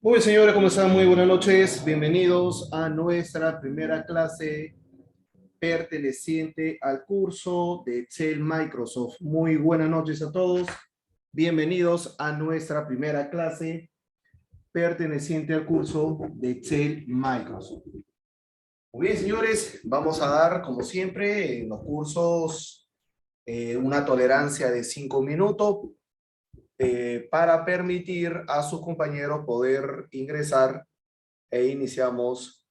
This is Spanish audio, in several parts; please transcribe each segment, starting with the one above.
Muy bien, señores, ¿cómo están? Muy buenas noches. Bienvenidos a nuestra primera clase perteneciente al curso de Excel Microsoft. Muy buenas noches a todos. Bienvenidos a nuestra primera clase perteneciente al curso de Excel Microsoft. Muy bien, señores, vamos a dar, como siempre, en los cursos una tolerancia de 5 minutos para permitir a sus compañeros poder ingresar e iniciamos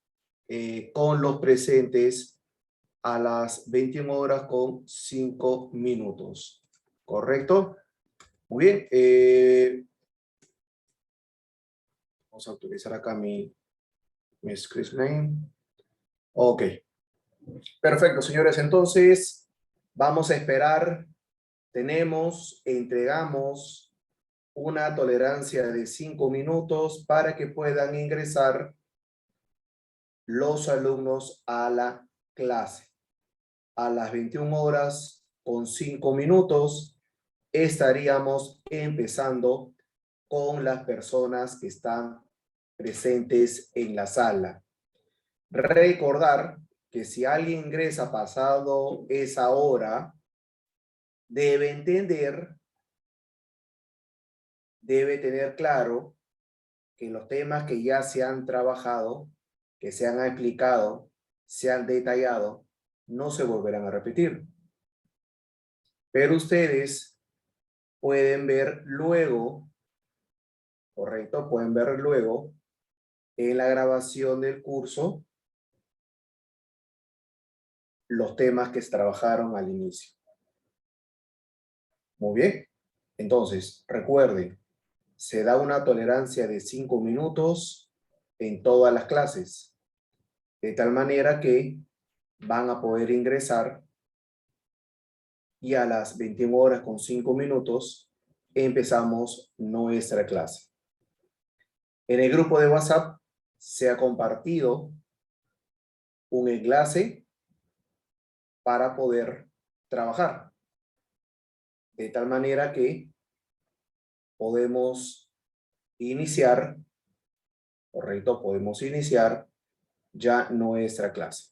con los presentes a las 21 horas con 5 minutos. ¿Correcto? Muy bien. Vamos a utilizar acá mi screen name. Ok. Perfecto, señores. Entonces, vamos a esperar. Entregamos una tolerancia de 5 minutos para que puedan ingresar los alumnos a la clase. A las 21 horas con 5 minutos estaríamos empezando con las personas que están presentes en la sala. Recordar que si alguien ingresa pasado esa hora, debe entender, debe tener claro que los temas que ya se han trabajado, que se han explicado, se han detallado, no se volverán a repetir. Pero ustedes pueden ver luego, correcto, pueden ver luego en la grabación del curso los temas que se trabajaron al inicio. Muy bien. Entonces, recuerden, se da una tolerancia de 5 minutos en todas las clases, de tal manera que van a poder ingresar y a las 21 horas con 5 minutos empezamos nuestra clase. En el grupo de WhatsApp se ha compartido un enlace para poder trabajar. De tal manera que podemos iniciar, correcto, podemos iniciar ya nuestra clase.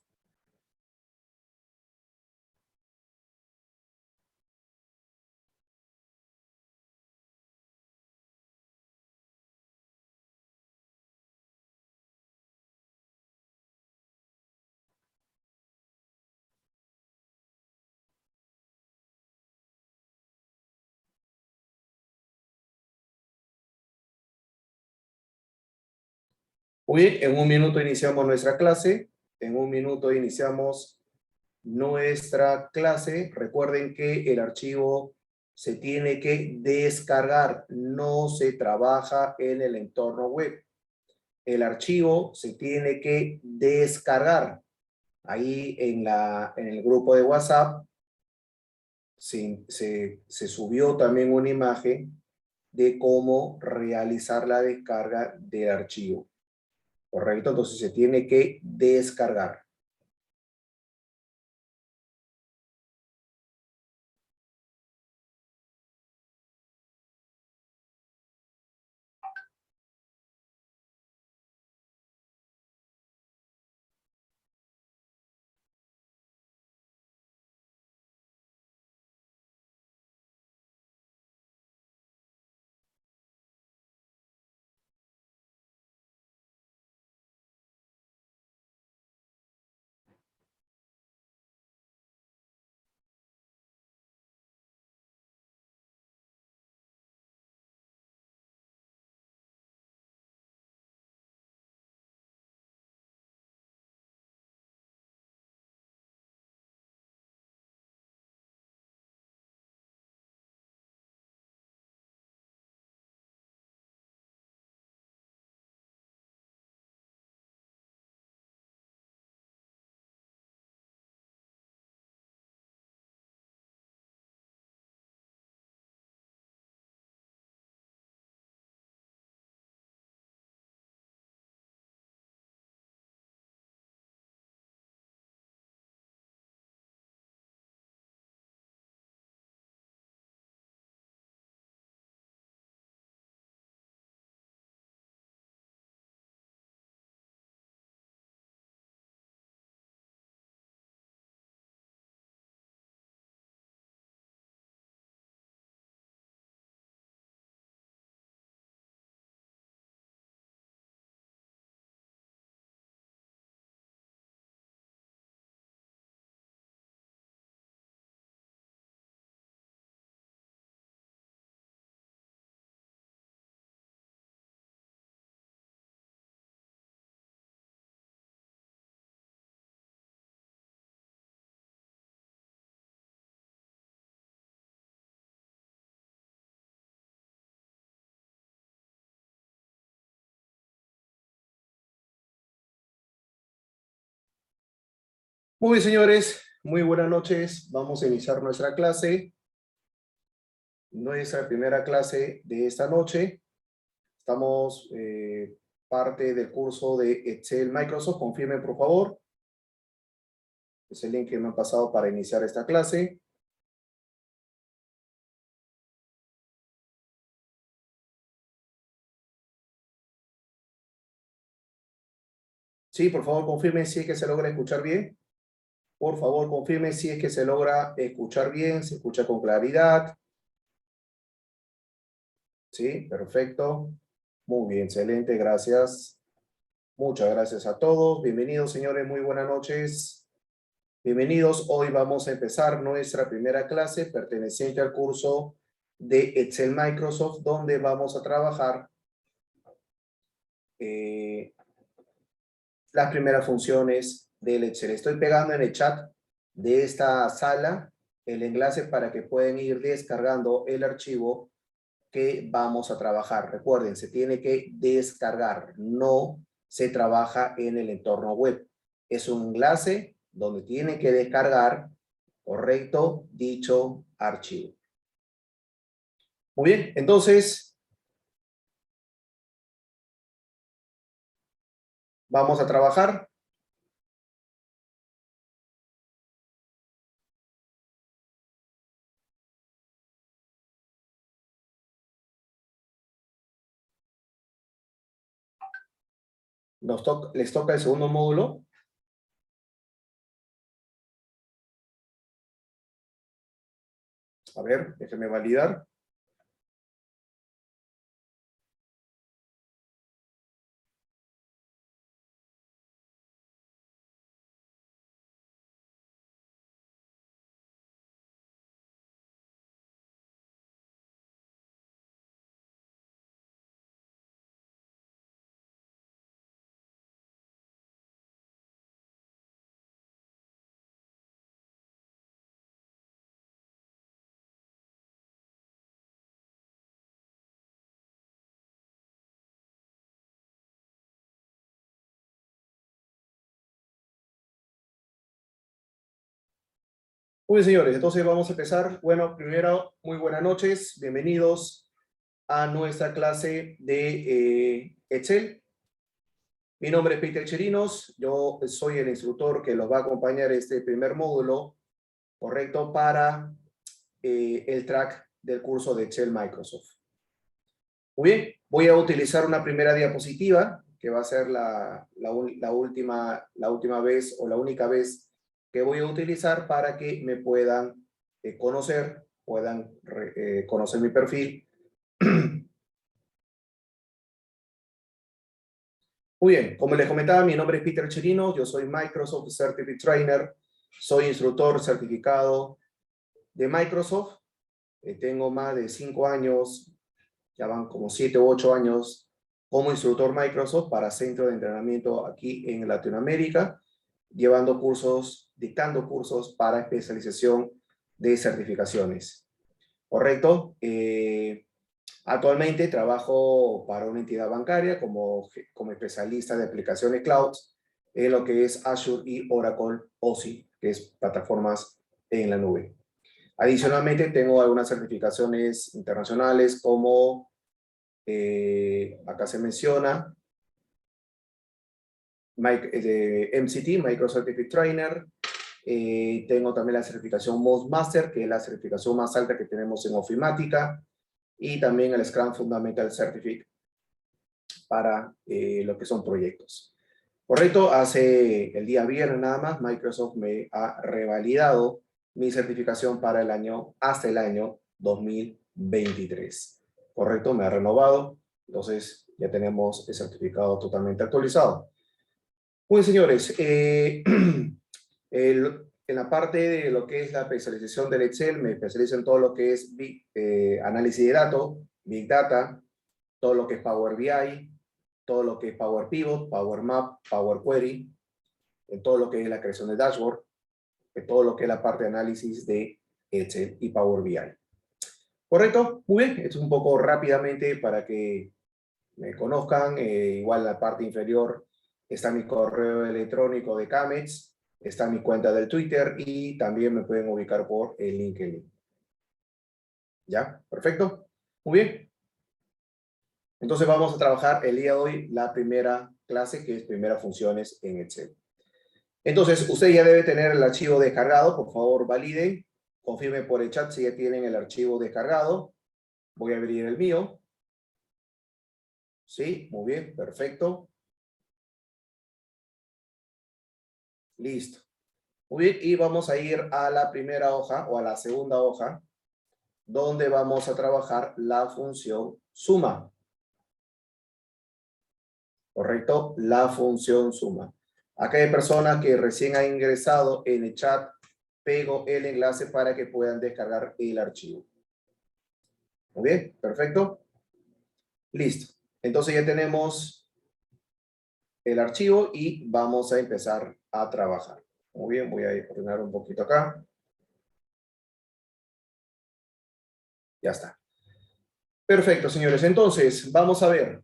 Hoy en un minuto iniciamos nuestra clase. En un minuto iniciamos nuestra clase. Recuerden que el archivo se tiene que descargar, no se trabaja en el entorno web. El archivo se tiene que descargar. Ahí en el grupo de WhatsApp se subió también una imagen de cómo realizar la descarga del archivo. ¿Correcto? Entonces se tiene que descargar. Muy bien, señores, muy buenas noches. Vamos a iniciar nuestra clase, nuestra primera clase de esta noche. Estamos parte del curso de Excel Microsoft. Confirmen, por favor. Es el link que me han pasado para iniciar esta clase. Sí, por favor, confirmen si es que se logra escuchar bien. Por favor, confirmen si es que se logra escuchar bien, se escucha con claridad. Sí, perfecto. Muy bien, excelente, gracias. Muchas gracias a todos. Bienvenidos, señores, muy buenas noches. Bienvenidos, hoy vamos a empezar nuestra primera clase perteneciente al curso de Excel Microsoft, donde vamos a trabajar las primeras funciones del Excel. Estoy pegando en el chat de esta sala el enlace para que puedan ir descargando el archivo que vamos a trabajar. Recuerden, se tiene que descargar, no se trabaja en el entorno web. Es un enlace donde tiene que descargar, correcto, dicho archivo. Muy bien, entonces vamos a trabajar. Les toca el segundo módulo. A ver, déjenme validar. Muy bien, señores, entonces vamos a empezar. Bueno, primero, muy buenas noches. Bienvenidos a nuestra clase de Excel. Mi nombre es Peter Chirinos. Yo soy el instructor que los va a acompañar este primer módulo, correcto, para el track del curso de Excel Microsoft. Muy bien, voy a utilizar una primera diapositiva, que va a ser la última vez o la única vez que voy a utilizar para que me puedan conocer, conocer mi perfil. Muy bien, como les comentaba, mi nombre es Peter Chirinos, yo soy Microsoft Certified Trainer, soy instructor certificado de Microsoft, tengo más de 5 años, ya van como 7 u 8 años como instructor Microsoft para centro de entrenamiento aquí en Latinoamérica, llevando cursos, dictando cursos para especialización de certificaciones. ¿Correcto? Actualmente trabajo para una entidad bancaria como especialista de aplicaciones cloud en lo que es Azure y Oracle OSI, que es plataformas en la nube. Adicionalmente, tengo algunas certificaciones internacionales como, acá se menciona, MCT, Microsoft Certified Trainer. Tengo también la certificación Most Master, que es la certificación más alta que tenemos en ofimática, y también el Scrum Fundamental Certificate para lo que son proyectos. Correcto, hace el día viernes nada más, Microsoft me ha revalidado mi certificación para el año, hasta el año 2023. Correcto, me ha renovado, entonces ya tenemos el certificado totalmente actualizado. Bueno, señores, en la parte de lo que es la especialización del Excel, me especializo en todo lo que es análisis de datos, Big Data, todo lo que es Power BI, todo lo que es Power Pivot, Power Map, Power Query, en todo lo que es la creación de dashboard, en todo lo que es la parte de análisis de Excel y Power BI. ¿Correcto? Muy bien, esto es un poco rápidamente para que me conozcan. Igual en la parte inferior está mi correo electrónico de Camex. Está mi cuenta del Twitter y también me pueden ubicar por el LinkedIn. ¿Ya? Perfecto. Muy bien. Entonces vamos a trabajar el día de hoy la primera clase, que es primeras funciones en Excel. Entonces, usted ya debe tener el archivo descargado. Por favor, validen. Confirmen por el chat si ya tienen el archivo descargado. Voy a abrir el mío. Sí, muy bien, perfecto. Listo. Muy bien, y vamos a ir a la primera hoja o a la segunda hoja, donde vamos a trabajar la función suma. ¿Correcto? La función suma. Acá hay personas que recién han ingresado en el chat. Pego el enlace para que puedan descargar el archivo. Muy bien, perfecto. Listo. Entonces ya tenemos el archivo y vamos a empezar a trabajar. Muy bien, voy a ordenar un poquito acá. Ya está. Perfecto, señores. Entonces, vamos a ver.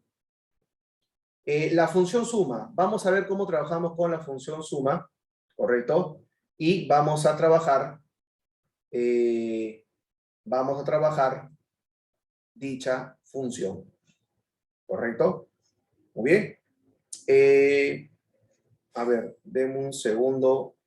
La función suma. Vamos a ver cómo trabajamos con la función suma, ¿correcto? Y vamos a trabajar dicha función, ¿correcto? Muy bien. A ver, denme un segundo.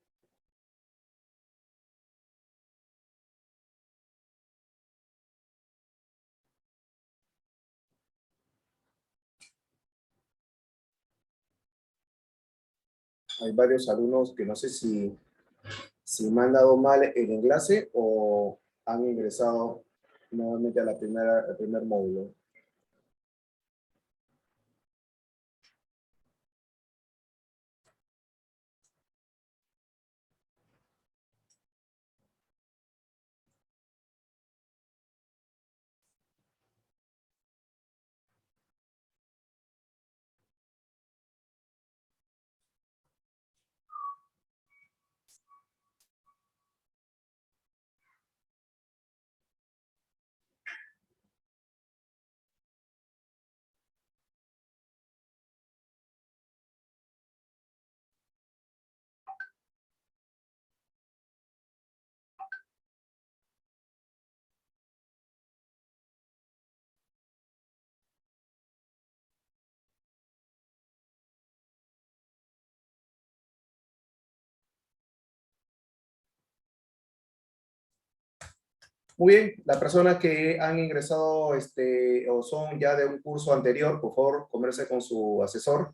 Hay varios alumnos que no sé si me han dado mal el enlace o han ingresado nuevamente a al primer módulo. Muy bien, las personas que han ingresado o son ya de un curso anterior, por favor, converse con su asesor,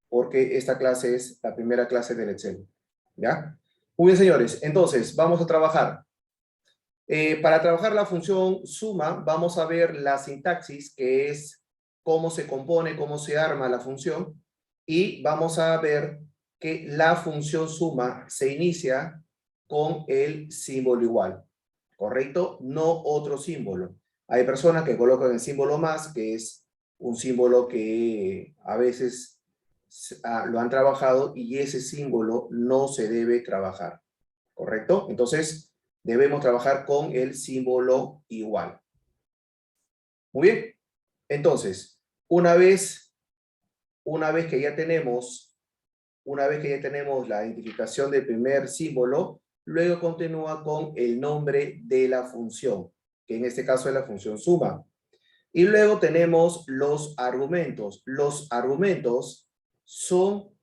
porque esta clase es la primera clase del Excel. ¿Ya? Muy bien, señores. Entonces, vamos a trabajar. Para trabajar la función suma, vamos a ver la sintaxis, que es cómo se compone, cómo se arma la función, y vamos a ver que la función suma se inicia con el símbolo igual, ¿correcto? No otro símbolo. Hay personas que colocan el símbolo más, que es un símbolo que a veces lo han trabajado y ese símbolo no se debe trabajar, ¿correcto? Entonces, debemos trabajar con el símbolo igual. Muy bien. Entonces, una vez que ya tenemos la identificación del primer símbolo, luego continúa con el nombre de la función, que en este caso es la función suma. Y luego tenemos los argumentos. Los argumentos son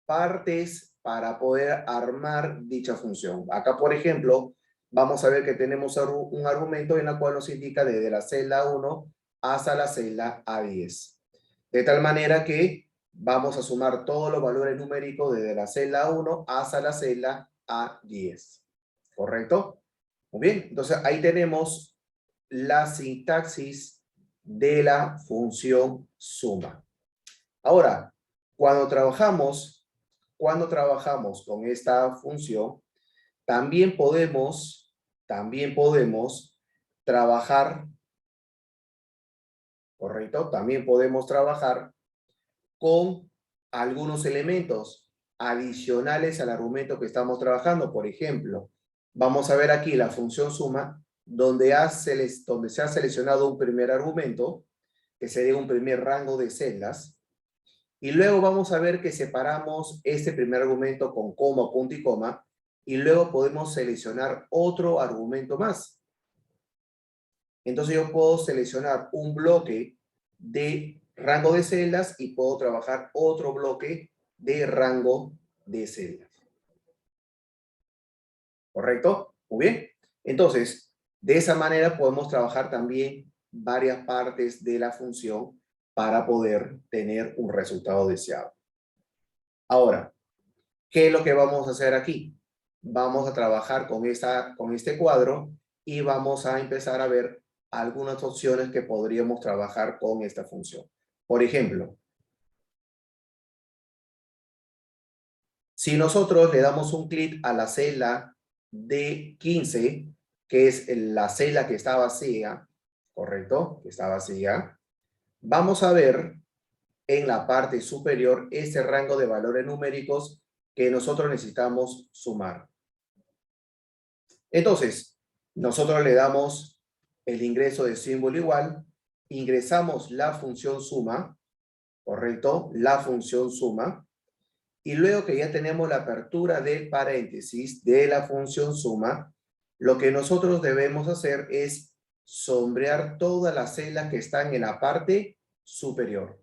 partes para poder armar dicha función. Acá, por ejemplo, vamos a ver que tenemos un argumento en el cual nos indica desde la celda 1 hasta la celda A10. De tal manera que vamos a sumar todos los valores numéricos desde la celda 1 hasta la celda A10. ¿Correcto? Muy bien, entonces ahí tenemos la sintaxis de la función suma. Ahora, cuando trabajamos con esta función, también podemos trabajar, ¿correcto? También podemos trabajar con algunos elementos adicionales al argumento que estamos trabajando. Por ejemplo, vamos a ver aquí la función suma, donde se ha seleccionado un primer argumento, que sería un primer rango de celdas, Y luego vamos a ver que separamos este primer argumento con coma, punto y coma, y luego podemos seleccionar otro argumento más. Entonces yo puedo seleccionar un bloque de rango de celdas y puedo trabajar otro bloque de rango de celdas. ¿Correcto? Muy bien. Entonces, de esa manera podemos trabajar también varias partes de la función para poder tener un resultado deseado. Ahora, ¿qué es lo que vamos a hacer aquí? Vamos a trabajar con este cuadro y vamos a empezar a ver algunas opciones que podríamos trabajar con esta función. Por ejemplo, si nosotros le damos un clic a la celda D15, que es la celda que está vacía, ¿correcto? Que está vacía, vamos a ver en la parte superior este rango de valores numéricos que nosotros necesitamos sumar. Entonces, nosotros le damos el ingreso de símbolo igual, ingresamos la función suma, ¿correcto? La función suma, y luego que ya tenemos la apertura del paréntesis de la función suma, lo que nosotros debemos hacer es sombrear todas las celdas que están en la parte superior.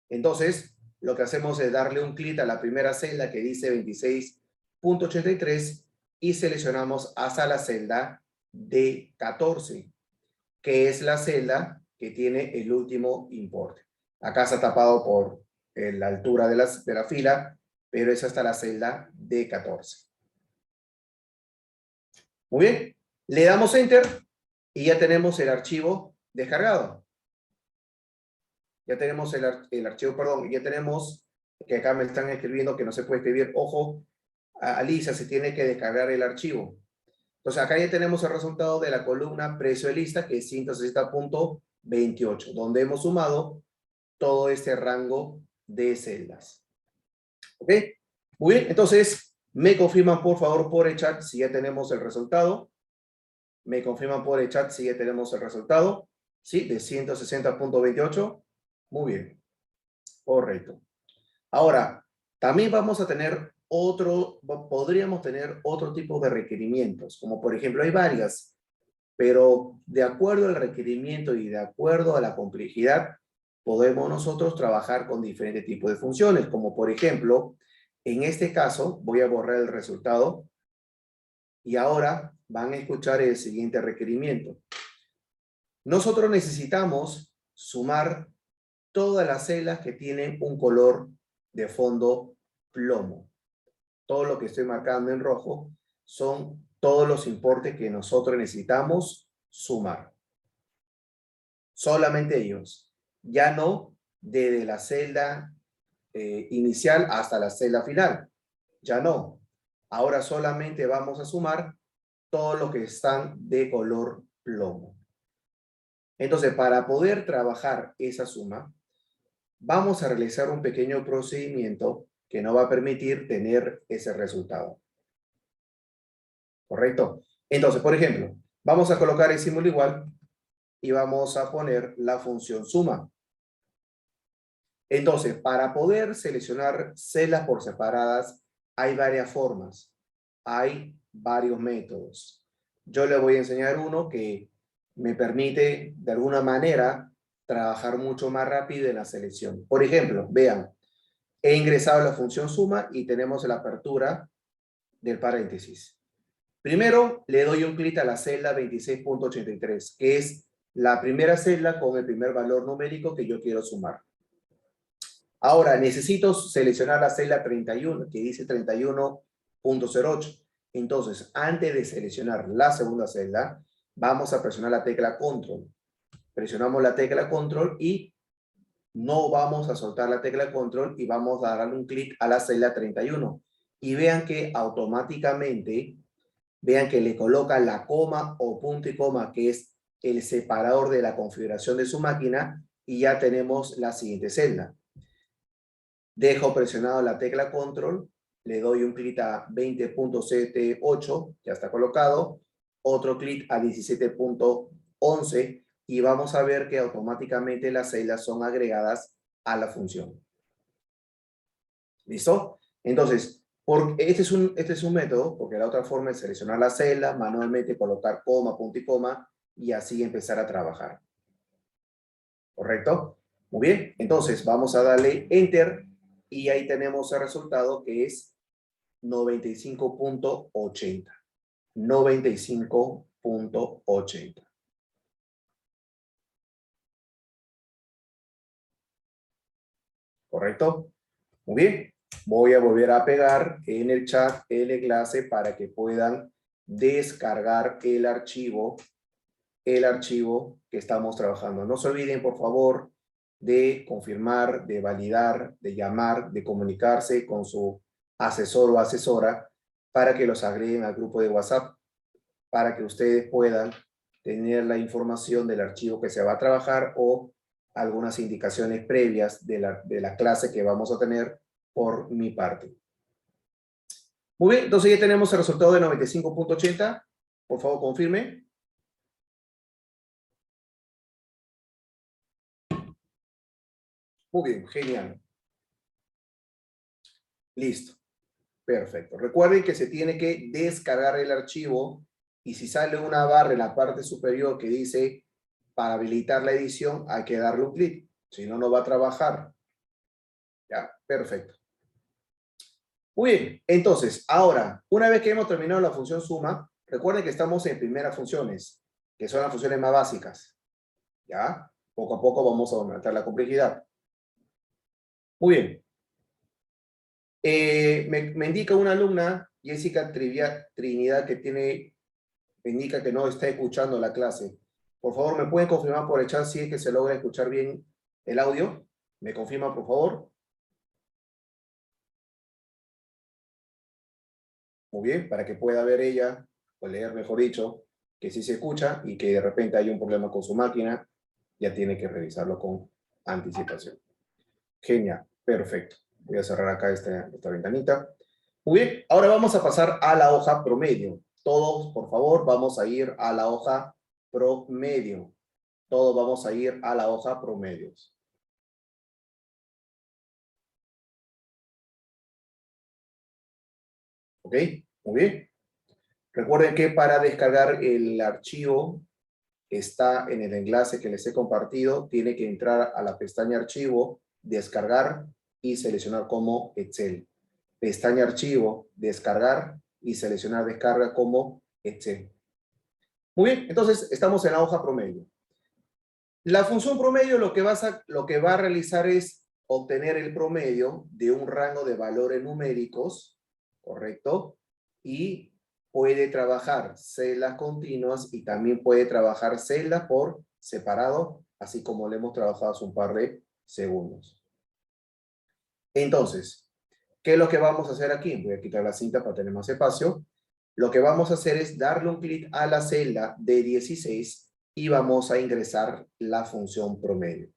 Entonces, lo que hacemos es darle un clic a la primera celda que dice 26.83 y seleccionamos hasta la celda D14, que es la celda que tiene el último importe. Acá está tapado por la altura de la fila, pero es hasta la celda D14. Muy bien, le damos Enter y ya tenemos el archivo descargado. Ya tenemos el archivo, perdón, ya tenemos que acá me están escribiendo que no se puede escribir. Ojo, Alicia, se tiene que descargar el archivo. Entonces acá ya tenemos el resultado de la columna precio de lista, que es 160.28, donde hemos sumado todo este rango de celdas. ¿Ok? Muy bien, entonces me confirman por favor por el chat si ya tenemos el resultado. Me confirman por el chat si ya tenemos el resultado. Sí, de 160.28. Muy bien. Correcto. Ahora, también vamos a tener podríamos tener otro tipo de requerimientos, como por ejemplo hay varias, pero de acuerdo al requerimiento y de acuerdo a la complejidad, podemos nosotros trabajar con diferentes tipos de funciones, como por ejemplo, en este caso, voy a borrar el resultado y ahora van a escuchar el siguiente requerimiento. Nosotros necesitamos sumar todas las celdas que tienen un color de fondo plomo. Todo lo que estoy marcando en rojo son todos los importes que nosotros necesitamos sumar. Solamente ellos. Ya no desde la celda inicial hasta la celda final. Ya no. Ahora solamente vamos a sumar todo lo que están de color plomo. Entonces, para poder trabajar esa suma, vamos a realizar un pequeño procedimiento que nos va a permitir tener ese resultado. ¿Correcto? Entonces, por ejemplo, vamos a colocar el símbolo igual y vamos a poner la función suma. Entonces, para poder seleccionar celdas por separadas, hay varias formas. Hay varios métodos. Yo le voy a enseñar uno que me permite, de alguna manera, trabajar mucho más rápido en la selección. Por ejemplo, vean, he ingresado la función suma y tenemos la apertura del paréntesis. Primero, le doy un clic a la celda 26.83, que es la primera celda con el primer valor numérico que yo quiero sumar. Ahora, necesito seleccionar la celda 31, que dice 31.08. Entonces, antes de seleccionar la segunda celda, vamos a presionar la tecla Control. Presionamos la tecla Control y no vamos a soltar la tecla Control y vamos a darle un clic a la celda 31. Y vean que automáticamente, vean que le coloca la coma o punto y coma, que es el separador de la configuración de su máquina, y ya tenemos la siguiente celda. Dejo presionado la tecla Control, le doy un clic a 20.78, ya está colocado, otro clic a 17.11 y vamos a ver que automáticamente las celdas son agregadas a la función. ¿Listo? Entonces, este es un método, porque la otra forma es seleccionar la celda, manualmente colocar coma, punto y coma, y así empezar a trabajar. ¿Correcto? Muy bien, entonces vamos a darle Enter y ahí tenemos el resultado que es 95.80. 95.80. ¿Correcto? Muy bien. Voy a volver a pegar en el chat el enlace para que puedan descargar el archivo que estamos trabajando. No se olviden, por favor, de confirmar, de validar, de llamar, de comunicarse con su asesor o asesora para que los agreguen al grupo de WhatsApp, para que ustedes puedan tener la información del archivo que se va a trabajar o algunas indicaciones previas de la clase que vamos a tener por mi parte. Muy bien, entonces ya tenemos el resultado de 95.80. Por favor, confirme. Muy bien, genial. Listo. Perfecto. Recuerden que se tiene que descargar el archivo y si sale una barra en la parte superior que dice para habilitar la edición, hay que darle un clic. Si no, no va a trabajar. Ya, perfecto. Muy bien. Entonces, ahora, una vez que hemos terminado la función suma, recuerden que estamos en primeras funciones, que son las funciones más básicas. Ya, poco a poco vamos a aumentar la complejidad. Muy bien. Me indica una alumna, Jessica Trinidad, me indica que no está escuchando la clase. Por favor, ¿me pueden confirmar por el chat si es que se logra escuchar bien el audio? ¿Me confirma, por favor? Muy bien, para que pueda ver ella, o leer, mejor dicho, que sí se escucha y que de repente hay un problema con su máquina, ya tiene que revisarlo con anticipación. Genial, perfecto. Voy a cerrar acá esta ventanita. Muy bien, ahora vamos a pasar a la hoja promedio. Todos, por favor, vamos a ir a la hoja promedio. Todos vamos a ir a la hoja promedios. ¿Ok? Muy bien. Recuerden que para descargar el archivo está en el enlace que les he compartido. Tiene que entrar a la pestaña Archivo, Descargar y seleccionar como Excel. Pestaña Archivo, Descargar y seleccionar Descarga como Excel. Muy bien, entonces estamos en la hoja promedio. La función promedio lo que va a realizar es obtener el promedio de un rango de valores numéricos, ¿correcto? Y puede trabajar celdas continuas y también puede trabajar celdas por separado, así como le hemos trabajado hace un par de segundos. Entonces, ¿qué es lo que vamos a hacer aquí? Voy a quitar la cinta para tener más espacio. Lo que vamos a hacer es darle un clic a la celda de 16 y vamos a ingresar la función promedio.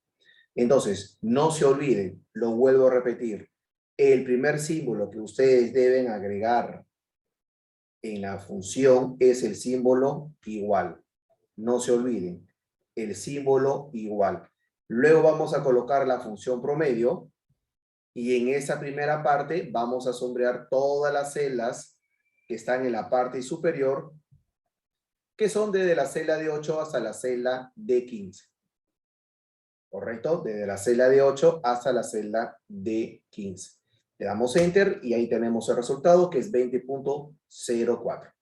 Entonces, no se olviden, lo vuelvo a repetir, el primer símbolo que ustedes deben agregar en la función es el símbolo igual. No se olviden, el símbolo igual. Luego vamos a colocar la función promedio y en esa primera parte vamos a sombrear todas las celdas que están en la parte superior, que son desde la celda de 8 hasta la celda de 15. ¿Correcto? Desde la celda de 8 hasta la celda de 15. Le damos Enter y ahí tenemos el resultado que es 20.04.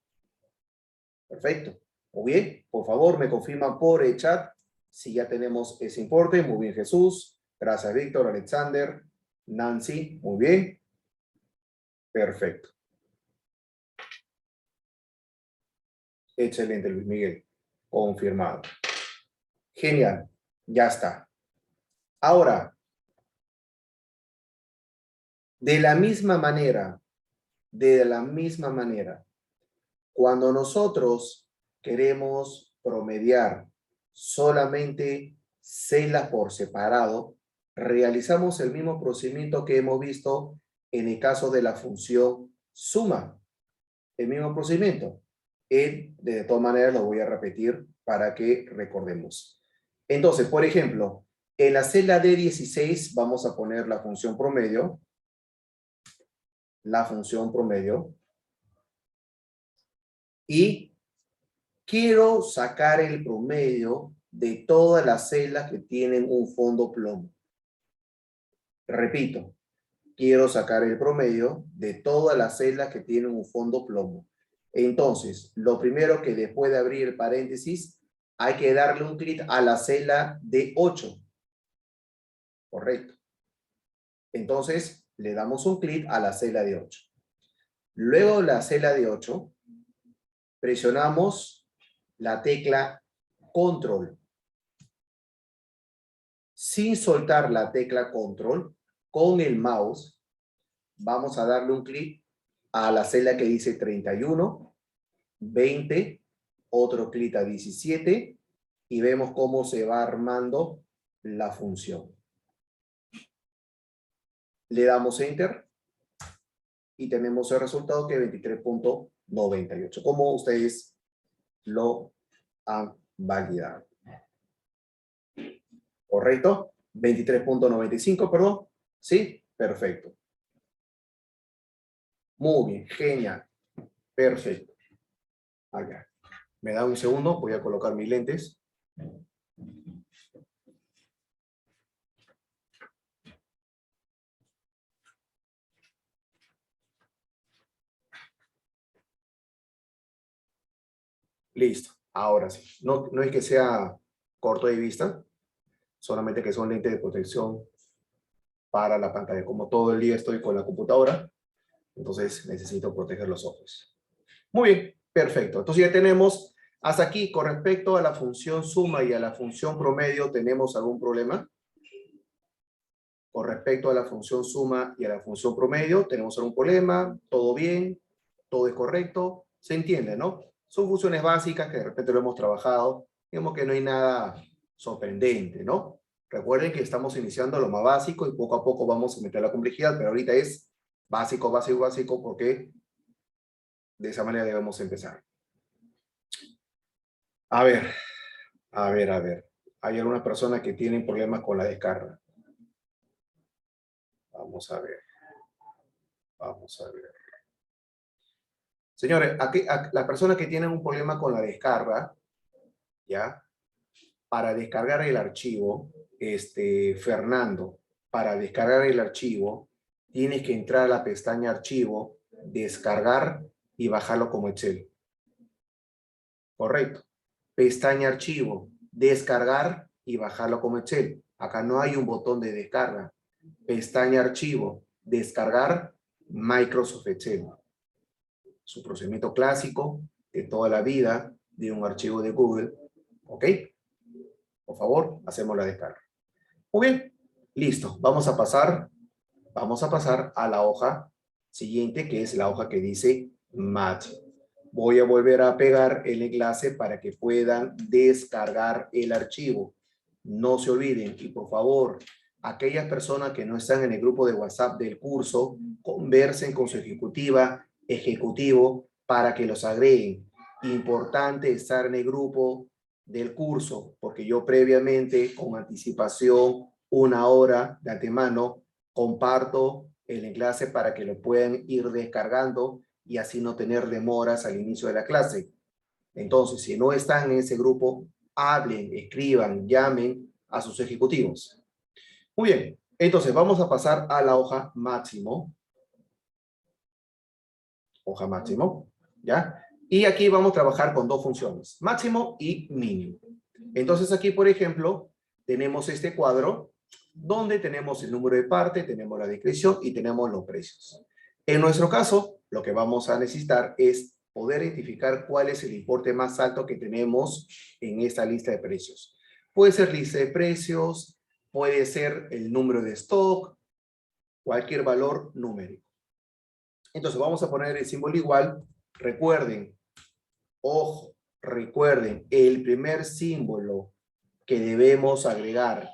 Perfecto. Muy bien. Por favor, me confirman por el chat si ya tenemos ese importe. Muy bien, Jesús. Gracias, Víctor, Alexander, Nancy. Muy bien. Perfecto. Excelente, Luis Miguel. Confirmado. Genial. Ya está. Ahora, de la misma manera, cuando nosotros queremos promediar solamente celdas por separado, realizamos el mismo procedimiento que hemos visto en el caso de la función suma. El mismo procedimiento. De todas maneras lo voy a repetir para que recordemos. Entonces, por ejemplo, en la celda D16 vamos a poner la función promedio. la función promedio y quiero sacar el promedio de todas las celdas que tienen un fondo plomo. Repito, quiero sacar el promedio de todas las celdas que tienen un fondo plomo. Entonces, lo primero que después de abrir el paréntesis, hay que darle un clic a la celda de 8. Correcto. Entonces, le damos un clic a la celda de 8. Luego de la celda de 8, presionamos la tecla Control. Sin soltar la tecla Control, con el mouse, vamos a darle un clic a la celda que dice 31, 20, otro clic a 17 y vemos cómo se va armando la función. Le damos Enter y tenemos el resultado que es 23.98, como ustedes lo han validado. ¿Correcto? 23.95, perdón. ¿Sí? Perfecto. Muy bien, genial. Perfecto. Acá. Me da un segundo, voy a colocar mis lentes. Listo, ahora sí. No es que sea corto de vista, solamente que son lentes de protección para la pantalla. Como todo el día estoy con la computadora, entonces necesito proteger los ojos. Muy bien, perfecto. Entonces ya tenemos hasta aquí con respecto a la función suma y a la función promedio. ¿Tenemos algún problema? Con respecto a la función suma y a la función promedio, ¿tenemos algún problema? ¿Todo bien? ¿Todo es correcto? ¿Se entiende, no? Son funciones básicas que de repente lo hemos trabajado. Digamos que no hay nada sorprendente, ¿no? Recuerden que estamos iniciando lo más básico y poco a poco vamos a meter la complejidad, pero ahorita es básico, básico, básico, porque de esa manera debemos empezar. A ver, a ver, a ver. Hay algunas personas que tienen problemas con la descarga. Vamos a ver. Vamos a ver. Señores, las personas que tienen un problema con la descarga, ¿ya? Para descargar el archivo, Fernando, para descargar el archivo, tienes que entrar a la pestaña Archivo, descargar y bajarlo como Excel. Correcto. Pestaña Archivo, descargar y bajarlo como Excel. Acá no hay un botón de descarga. Pestaña Archivo, descargar Microsoft Excel. Su procedimiento clásico de toda la vida de un archivo de Google. ¿Ok? Por favor, hacemos la descarga. Muy bien, listo. Vamos a pasar a la hoja siguiente, que es la hoja que dice Match. Voy a volver a pegar el enlace para que puedan descargar el archivo. No se olviden y por favor, aquellas personas que no están en el grupo de WhatsApp del curso, conversen con su ejecutivo para que los agreguen. Importante estar en el grupo del curso, porque yo previamente, con anticipación, 1 hora de antemano, comparto el enlace para que lo puedan ir descargando y así no tener demoras al inicio de la clase. Entonces, si no están en ese grupo, hablen, escriban, llamen a sus ejecutivos. Muy bien, entonces vamos a pasar a la hoja máximo. Hoja máximo, ¿ya? Y aquí vamos a trabajar con dos funciones, máximo y mínimo. Entonces aquí, por ejemplo, tenemos este cuadro donde tenemos el número de parte, tenemos la descripción y tenemos los precios. En nuestro caso, lo que vamos a necesitar es poder identificar cuál es el importe más alto que tenemos en esta lista de precios. Puede ser lista de precios, puede ser el número de stock, cualquier valor numérico. Entonces vamos a poner el símbolo igual. Recuerden, ojo, recuerden, el primer símbolo que debemos agregar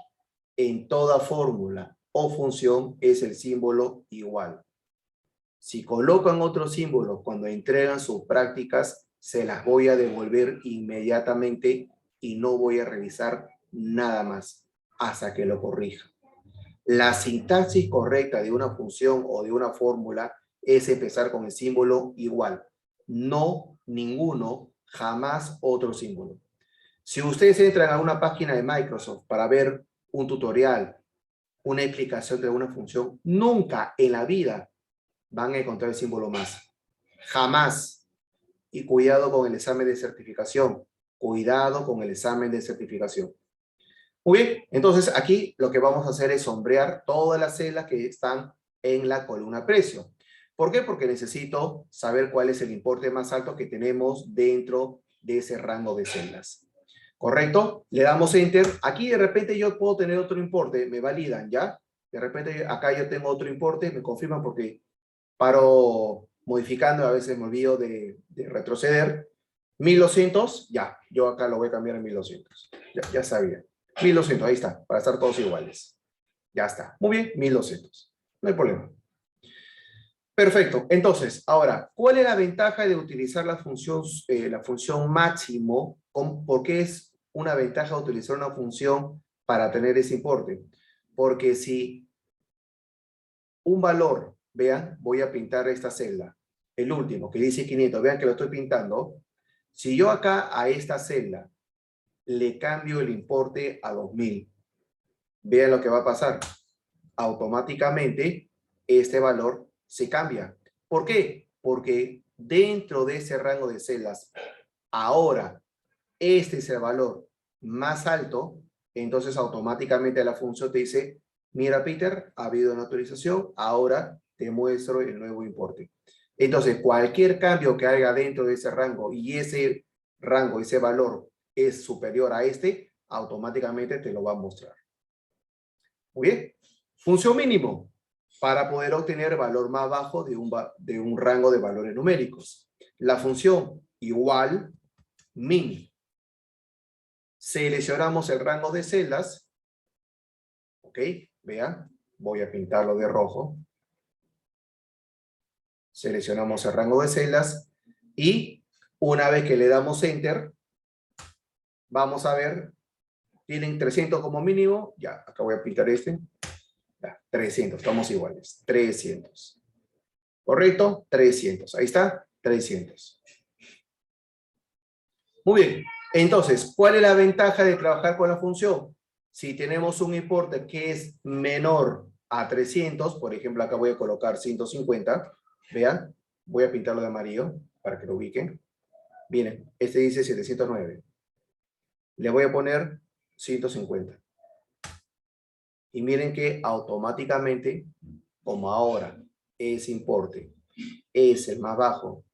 en toda fórmula o función es el símbolo igual. Si colocan otro símbolo cuando entregan sus prácticas, se las voy a devolver inmediatamente y no voy a revisar nada más hasta que lo corrija. La sintaxis correcta de una función o de una fórmula es empezar con el símbolo igual. No, ninguno, jamás otro símbolo. Si ustedes entran a una página de Microsoft para ver un tutorial, una explicación de una función, nunca en la vida van a encontrar el símbolo más. Jamás. Y cuidado con el examen de certificación. Cuidado con el examen de certificación. Muy bien, entonces aquí lo que vamos a hacer es sombrear todas las celdas que están en la columna precio. ¿Por qué? Porque necesito saber cuál es el importe más alto que tenemos dentro de ese rango de celdas. ¿Correcto? Le damos Enter. Aquí de repente yo puedo tener otro importe, me validan, ¿ya? De repente acá yo tengo otro importe, me confirman porque paro modificando, a veces me olvido de retroceder. 1200, ya, yo acá lo voy a cambiar a 1200. Ya sabía. 1200, ahí está, para estar todos iguales. Ya está. Muy bien, 1200. No hay problema. Perfecto. Entonces, ahora, ¿cuál es la ventaja de utilizar la función máximo? ¿Por qué es una ventaja utilizar una función para tener ese importe? Porque si un valor, vean, voy a pintar esta celda, el último, que dice 500, vean que lo estoy pintando. Si yo acá a esta celda le cambio el importe a 2000, vean lo que va a pasar. Automáticamente este valor se cambia. ¿Por qué? Porque dentro de ese rango de celdas, ahora este es el valor más alto, entonces automáticamente la función te dice, mira Peter, ha habido una autorización, ahora te muestro el nuevo importe. Entonces cualquier cambio que haga dentro de ese rango y ese rango, ese valor es superior a este, automáticamente te lo va a mostrar. Muy bien. Función mínimo, para poder obtener el valor más bajo de un rango de valores numéricos. La función igual min. Seleccionamos el rango de celdas. Ok, vean, voy a pintarlo de rojo. Seleccionamos el rango de celdas y una vez que le damos Enter, vamos a ver, tienen 300 como mínimo. Ya, acá voy a pintar este. Ya, 300, estamos iguales. 300. ¿Correcto? 300. Ahí está, 300. Muy bien. Entonces, ¿cuál es la ventaja de trabajar con la función? Si tenemos un importe que es menor a 300, por ejemplo, acá voy a colocar 150. Vean, voy a pintarlo de amarillo para que lo ubiquen. Miren, este dice 709. Le voy a poner 150. Y miren que automáticamente, como ahora ese importe es el más bajo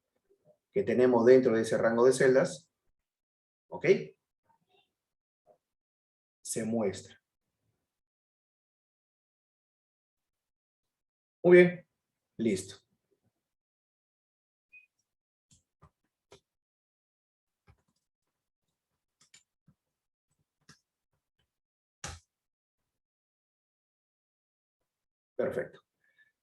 que tenemos dentro de ese rango de celdas, ¿ok? Se muestra. Muy bien, listo. Perfecto.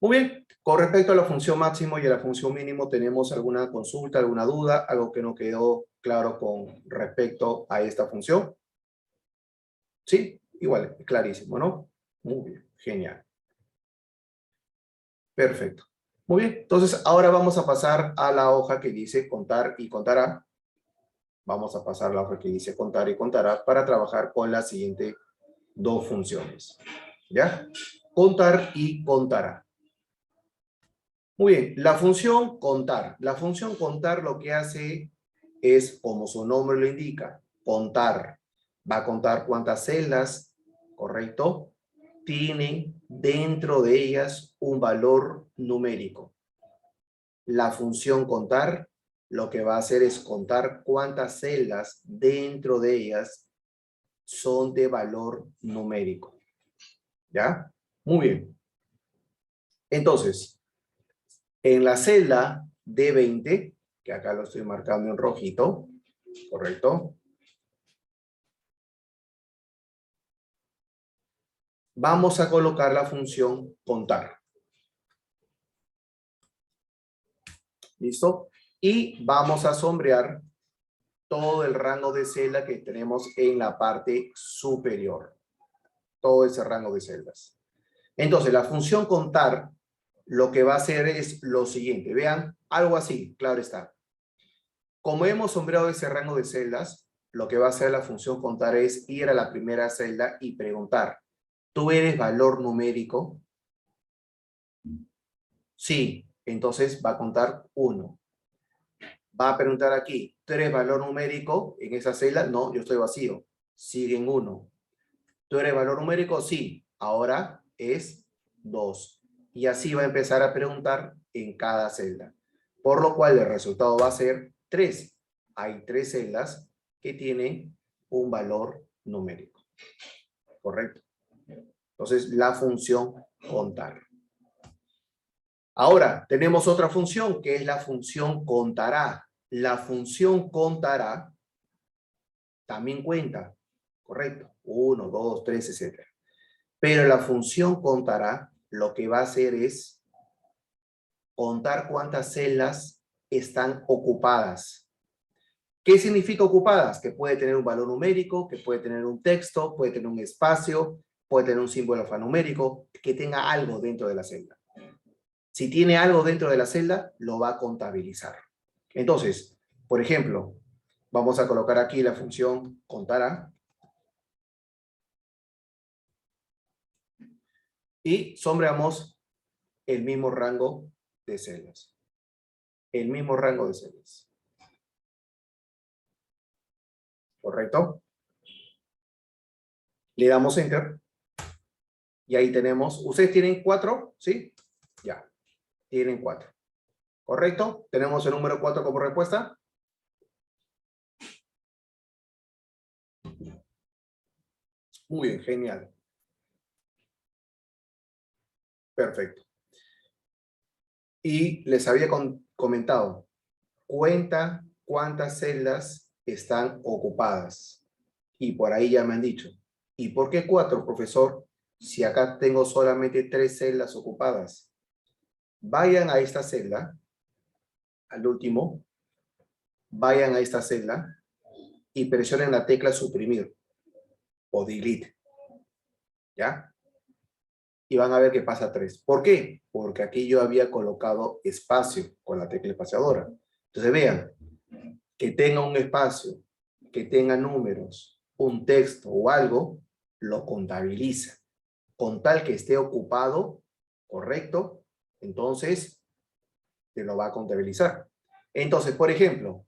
Muy bien, con respecto a la función máximo y a la función mínimo, ¿tenemos alguna consulta, alguna duda, algo que no quedó claro con respecto a esta función? Sí, igual, clarísimo, ¿no? Muy bien, genial. Perfecto. Muy bien, entonces ahora vamos a pasar a la hoja que dice contar y contará. Vamos a pasar a la hoja que dice contar y contará para trabajar con las siguientes dos funciones. ¿Ya? Contar y contará. Muy bien, la función contar. La función contar lo que hace es, como su nombre lo indica, contar. Va a contar cuántas celdas, ¿correcto? Tienen dentro de ellas un valor numérico. La función contar lo que va a hacer es contar cuántas celdas dentro de ellas son de valor numérico. ¿Ya? Muy bien. Entonces, en la celda D20, que acá lo estoy marcando en rojito, ¿correcto? Vamos a colocar la función contar. ¿Listo? Y vamos a sombrear todo el rango de celda que tenemos en la parte superior. Todo ese rango de celdas. Entonces, la función contar lo que va a hacer es lo siguiente. Vean, algo así, claro está. Como hemos sombreado ese rango de celdas, lo que va a hacer la función contar es ir a la primera celda y preguntar, ¿tú eres valor numérico? Sí, entonces va a contar 1. Va a preguntar aquí, ¿tú eres valor numérico en esa celda? No, yo estoy vacío. Sigue en 1. ¿Tú eres valor numérico? Sí. Ahora es 2. Y así va a empezar a preguntar en cada celda. Por lo cual el resultado va a ser 3. Hay 3 celdas que tienen un valor numérico. ¿Correcto? Entonces, la función contar. Ahora, tenemos otra función que es la función contará. La función contará también cuenta. Correcto. 1, 2, 3, etc. Pero la función contará lo que va a hacer es contar cuántas celdas están ocupadas. ¿Qué significa ocupadas? Que puede tener un valor numérico, que puede tener un texto, puede tener un espacio, puede tener un símbolo alfanumérico, que tenga algo dentro de la celda. Si tiene algo dentro de la celda, lo va a contabilizar. Entonces, por ejemplo, vamos a colocar aquí la función contará. Y sombreamos el mismo rango de celdas. El mismo rango de celdas. ¿Correcto? Le damos Enter. Y ahí tenemos, ¿ustedes tienen 4? ¿Sí? Ya, tienen 4. ¿Correcto? Tenemos el número 4 como respuesta. Muy bien, genial. Perfecto. Y les había comentado, cuenta cuántas celdas están ocupadas. Y por ahí ya me han dicho, ¿y por qué 4, profesor? Si acá tengo solamente 3 celdas ocupadas. Vayan a esta celda, al último, vayan a esta celda y presionen la tecla suprimir o delete. ¿Ya? Y van a ver que pasa 3. ¿Por qué? Porque aquí yo había colocado espacio con la tecla espaciadora. Entonces vean, que tenga un espacio, que tenga números, un texto o algo, lo contabiliza. Con tal que esté ocupado, correcto, entonces te lo va a contabilizar. Entonces, por ejemplo,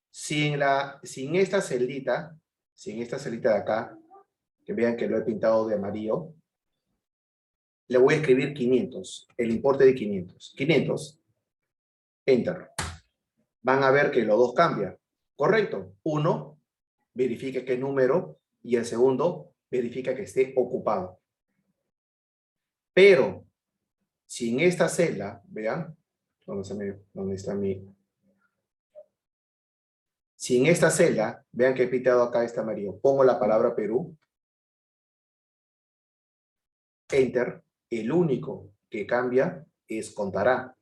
si en esta celita de acá, que vean que lo he pintado de amarillo, le voy a escribir 500, el importe de 500. 500, Enter. Van a ver que los dos cambian. Correcto. Uno verifica qué número y el segundo verifica que esté ocupado. Pero si en esta celda, vean, ¿dónde está mi? Si en esta celda, vean que he pintado acá este amarillo, pongo la palabra Perú, Enter, el único que cambia es contará.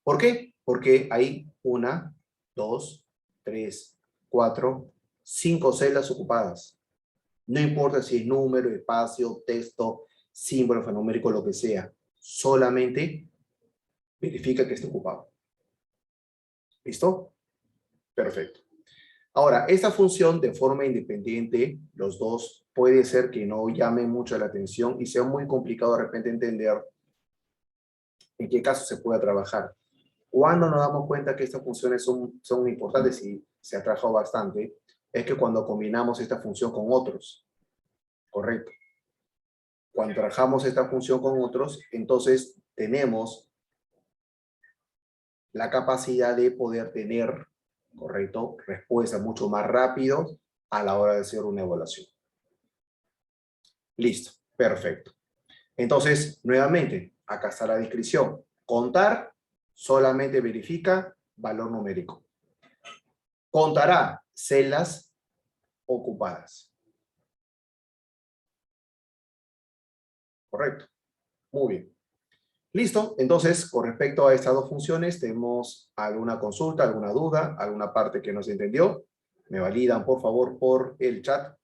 ¿Por qué? Porque hay 1, 2, 3, 4, 5 celdas ocupadas. No importa si es número, espacio, texto, símbolo alfanumérico, lo que sea. Solamente verifica que esté ocupado. ¿Listo? Perfecto. Ahora, esta función de forma independiente, los dos, puede ser que no llamen mucho la atención y sea muy complicado de repente entender en qué caso se pueda trabajar. Cuando nos damos cuenta que estas funciones son importantes y se ha trabajado bastante, es que cuando combinamos esta función con otros. Correcto. Cuando trabajamos esta función con otros, entonces tenemos la capacidad de poder tener, correcto, respuestas mucho más rápido a la hora de hacer una evaluación. Listo, perfecto. Entonces, nuevamente, acá está la descripción. Contar solamente verifica valor numérico. Contará celdas ocupadas. Correcto. Muy bien. Listo. Entonces, con respecto a estas dos funciones, ¿tenemos alguna consulta, alguna duda, alguna parte que no se entendió? Me validan, por favor, por el chat.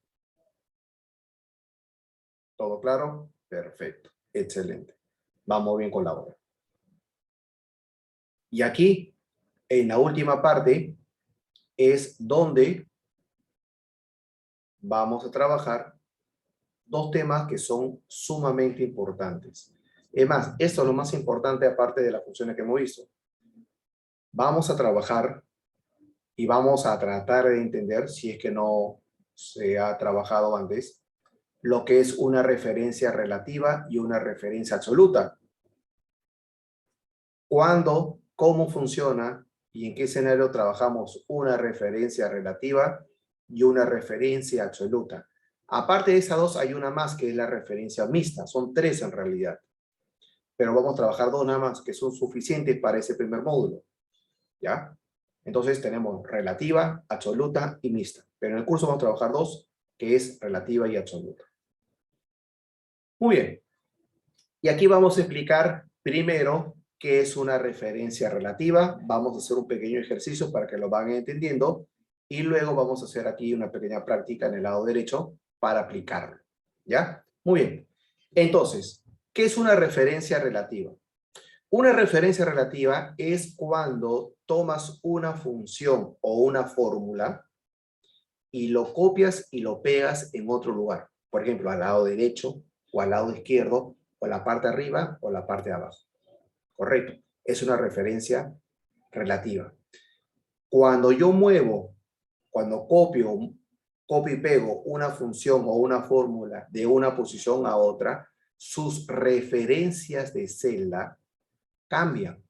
¿Todo claro? Perfecto. Excelente. Vamos bien con la hora. Y aquí, en la última parte, es donde vamos a trabajar dos temas que son sumamente importantes. Es más, esto es lo más importante aparte de las funciones que hemos visto. Vamos a trabajar y vamos a tratar de entender, si es que no se ha trabajado antes, lo que es una referencia relativa y una referencia absoluta. ¿Cuándo, cómo funciona y en qué escenario trabajamos una referencia relativa y una referencia absoluta? Aparte de esas dos, hay una más que es la referencia mixta. Son tres en realidad. Pero vamos a trabajar dos nada más que son suficientes para ese primer módulo. ¿Ya? Entonces tenemos relativa, absoluta y mixta. Pero en el curso vamos a trabajar dos, que es relativa y absoluta. Muy bien. Y aquí vamos a explicar primero qué es una referencia relativa. Vamos a hacer un pequeño ejercicio para que lo vayan entendiendo. Y luego vamos a hacer aquí una pequeña práctica en el lado derecho para aplicarlo. ¿Ya? Muy bien. Entonces, ¿qué es una referencia relativa? Una referencia relativa es cuando tomas una función o una fórmula y lo copias y lo pegas en otro lugar. Por ejemplo, al lado derecho o al lado izquierdo o la parte de arriba o la parte de abajo. Correcto. Es una referencia relativa. Cuando yo muevo, cuando copio y pego una función o una fórmula de una posición a otra, sus referencias de celda cambian.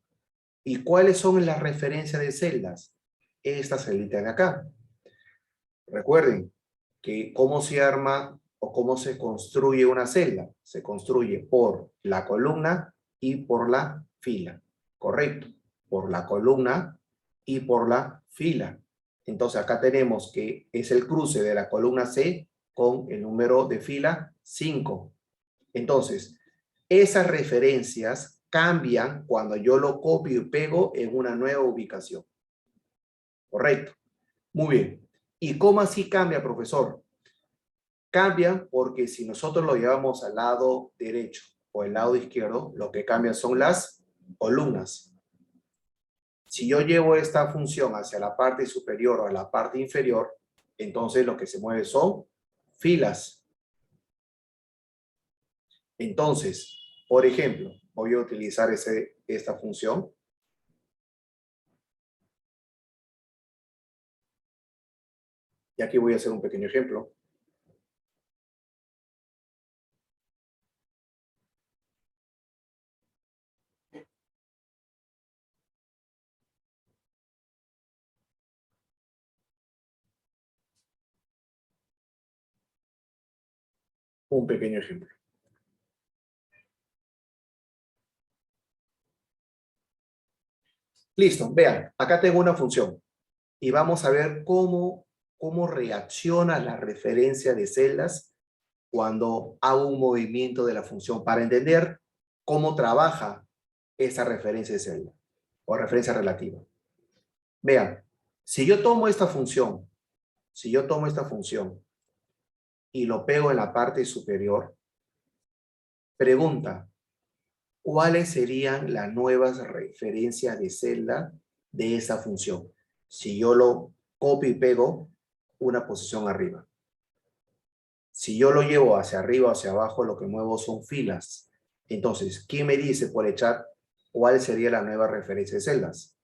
¿Y cuáles son las referencias de celdas? Esta celita de acá. Recuerden que cómo se arma o cómo se construye una celda. Se construye por la columna y por la fila. Correcto. Por la columna y por la fila. Entonces acá tenemos que es el cruce de la columna C con el número de fila 5. Entonces, esas referencias cambian cuando yo lo copio y pego en una nueva ubicación. Correcto. Muy bien. ¿Y cómo así cambia, profesor? Cambian porque si nosotros lo llevamos al lado derecho o al lado izquierdo, lo que cambian son las columnas. Si yo llevo esta función hacia la parte superior o a la parte inferior, entonces lo que se mueve son filas. Entonces, por ejemplo, voy a utilizar esta función. Y aquí voy a hacer un pequeño ejemplo. Un pequeño ejemplo. Listo, vean, acá tengo una función. Y vamos a ver cómo reacciona la referencia de celdas cuando hago un movimiento de la función para entender cómo trabaja esa referencia de celda o referencia relativa. Vean, si yo tomo esta función y lo pego en la parte superior, pregunta, ¿cuáles serían las nuevas referencias de celda de esa función? Si yo lo copio y pego una posición arriba. Si yo lo llevo hacia arriba o hacia abajo, lo que muevo son filas. Entonces, ¿quién me dice por el chat cuál sería la nueva referencia de celdas?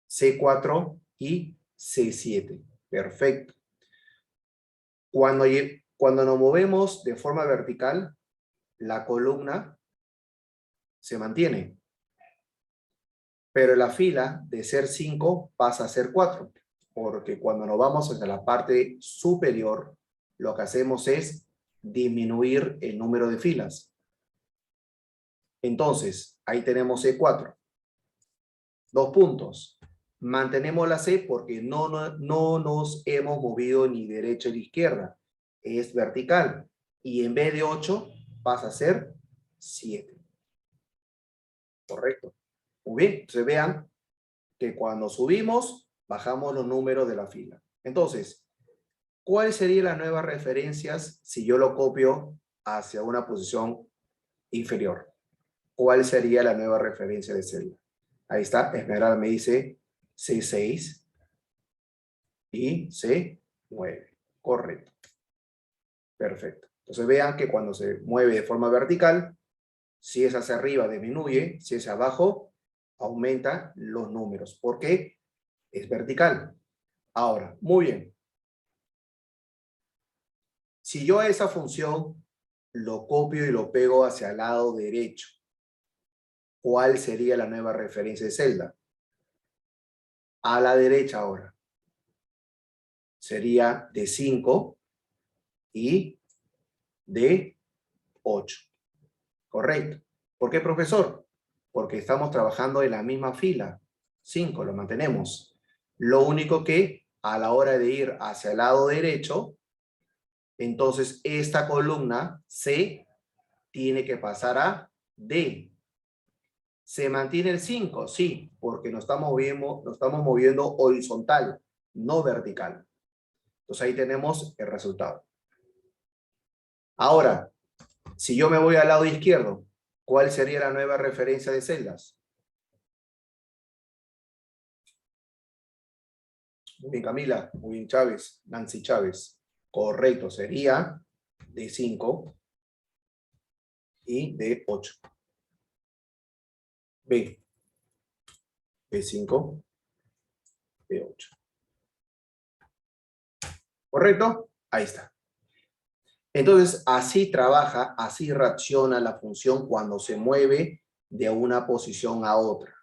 C4 y C7. Perfecto. Cuando nos movemos de forma vertical, la columna se mantiene. Pero la fila de ser 5 pasa a ser 4. Porque cuando nos vamos hacia la parte superior, lo que hacemos es disminuir el número de filas. Entonces, ahí tenemos C4. 2 puntos. Mantenemos la C porque no nos hemos movido ni derecha ni izquierda. Es vertical. Y en vez de 8, pasa a ser 7. Correcto. Muy bien. Entonces vean que cuando subimos, bajamos los números de la fila. Entonces, ¿cuáles serían las nuevas referencias si yo lo copio hacia una posición inferior. ¿Cuál sería la nueva referencia de celda? Ahí está, Esmeralda me dice C6 y C9. Correcto. Perfecto. Entonces vean que cuando se mueve de forma vertical, si es hacia arriba disminuye, si es abajo aumenta los números. ¿Por qué? Es vertical. Ahora, muy bien. Si yo a esa función lo copio y lo pego hacia el lado derecho, ¿cuál sería la nueva referencia de celda? A la derecha ahora. Sería de 5 y de 8. Correcto. ¿Por qué, profesor? Porque estamos trabajando en la misma fila. 5, lo mantenemos. Lo único que a la hora de ir hacia el lado derecho, entonces esta columna C tiene que pasar a D. ¿Se mantiene el 5? Sí, porque nos estamos moviendo horizontal, no vertical. Entonces ahí tenemos el resultado. Ahora, si yo me voy al lado izquierdo, ¿cuál sería la nueva referencia de celdas? Muy bien, Camila. Muy bien, Chávez. Nancy Chávez. Correcto, sería de 5 y de 8. B. B5, B8. ¿Correcto? Ahí está. Entonces, así trabaja, así reacciona la función cuando se mueve de una posición a otra.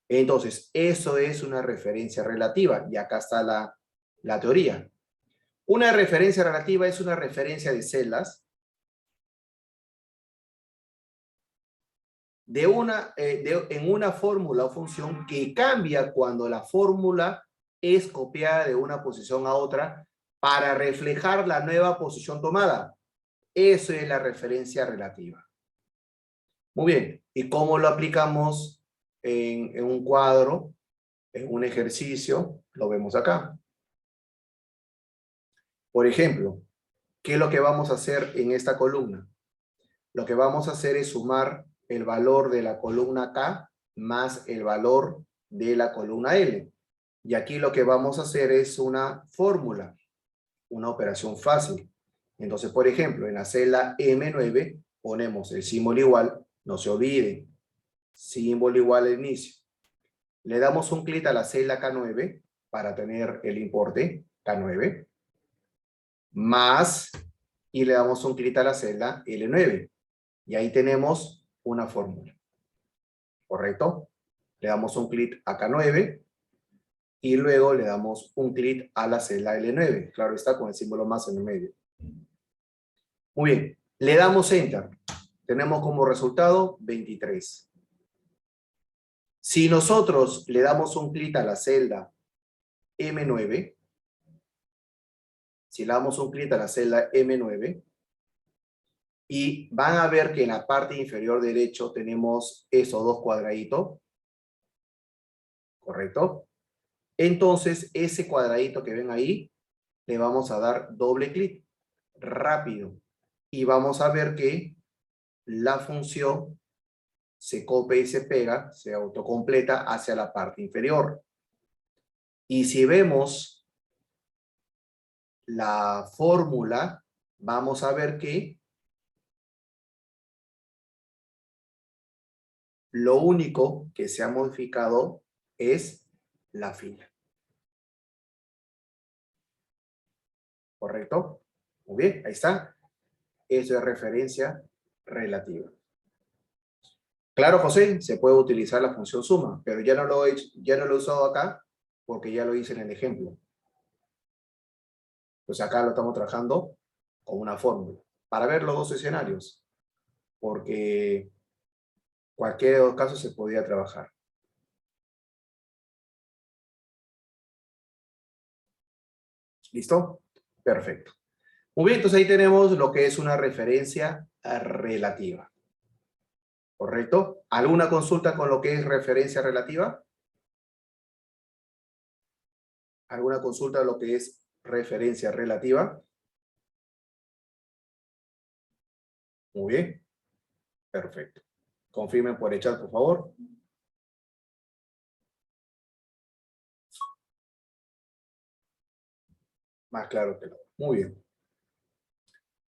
Entonces, eso es una referencia relativa. Y acá está la teoría. Una referencia relativa es una referencia de celdas en una fórmula o función que cambia cuando la fórmula es copiada de una posición a otra para reflejar la nueva posición tomada. Eso es la referencia relativa. Muy bien. ¿Y cómo lo aplicamos en un cuadro, en un ejercicio? Lo vemos acá. Por ejemplo, ¿qué es lo que vamos a hacer en esta columna? Lo que vamos a hacer es sumar el valor de la columna K más el valor de la columna L. Y aquí lo que vamos a hacer es una fórmula, una operación fácil. Entonces, por ejemplo, en la celda M9 ponemos el símbolo igual, no se olviden, símbolo igual al inicio. Le damos un clic a la celda K9 para tener el importe K9, más, y le damos un clic a la celda L9. Y ahí tenemos una fórmula. ¿Correcto? Le damos un clic a K9 y luego le damos un clic a la celda L9. Claro está, con el símbolo más en el medio. Muy bien. Le damos Enter. Tenemos como resultado 23. Si nosotros le damos un clic a la celda M9, si le damos un clic a la celda M9, y van a ver que en la parte inferior derecho tenemos esos dos cuadraditos, ¿correcto? Entonces, ese cuadradito que ven ahí, le vamos a dar doble clic, rápido, y vamos a ver que la función se copia y se pega, se autocompleta hacia la parte inferior. Y si vemos la fórmula, vamos a ver que lo único que se ha modificado es la fila. ¿Correcto? Muy bien, ahí está. Eso es referencia relativa. Claro, José, se puede utilizar la función suma, pero ya no lo he usado acá porque ya lo hice en el ejemplo. Pues acá lo estamos trabajando con una fórmula para ver los dos escenarios, porque cualquier de los casos se podía trabajar. ¿Listo? Perfecto. Muy bien, entonces ahí tenemos lo que es una referencia relativa. ¿Correcto? ¿Alguna consulta con lo que es referencia relativa? ¿Alguna consulta de lo que es referencia relativa? Muy bien. Perfecto. Confirmen por el chat, por favor. Más claro que no. Muy bien.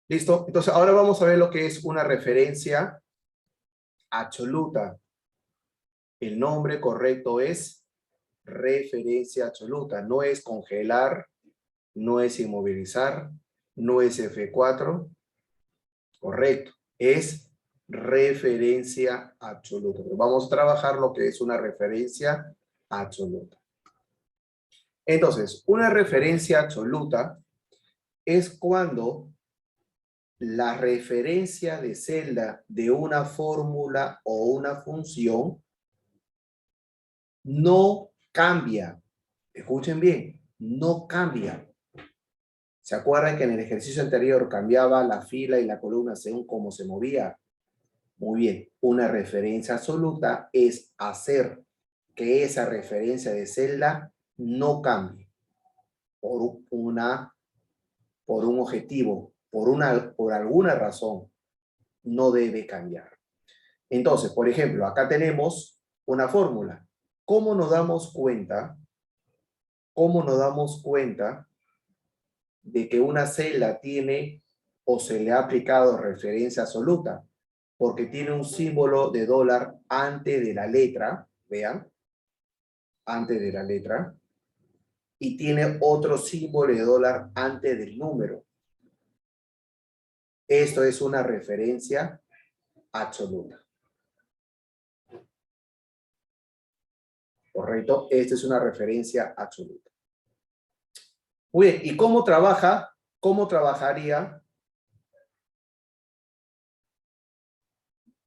¿Listo? Entonces, ahora vamos a ver lo que es una referencia absoluta. El nombre correcto es referencia absoluta. No es congelar, no es inmovilizar, no es F4. Correcto. Es referencia absoluta. Vamos a trabajar lo que es una referencia absoluta. Entonces, una referencia absoluta es cuando la referencia de celda de una fórmula o una función no cambia. Escuchen bien, no cambia. ¿Se acuerdan que en el ejercicio anterior cambiaba la fila y la columna según cómo se movía? Muy bien, una referencia absoluta es hacer que esa referencia de celda no cambie por un objetivo, por alguna razón, no debe cambiar. Entonces, por ejemplo, acá tenemos una fórmula. ¿Cómo nos damos cuenta? ¿Cómo nos damos cuenta de que una celda tiene o se le ha aplicado referencia absoluta? Porque tiene un símbolo de dólar antes de la letra, vean, antes de la letra, y tiene otro símbolo de dólar antes del número. Esto es una referencia absoluta. ¿Correcto? Esta es una referencia absoluta. Muy bien, ¿y cómo trabaja? ¿Cómo trabajaría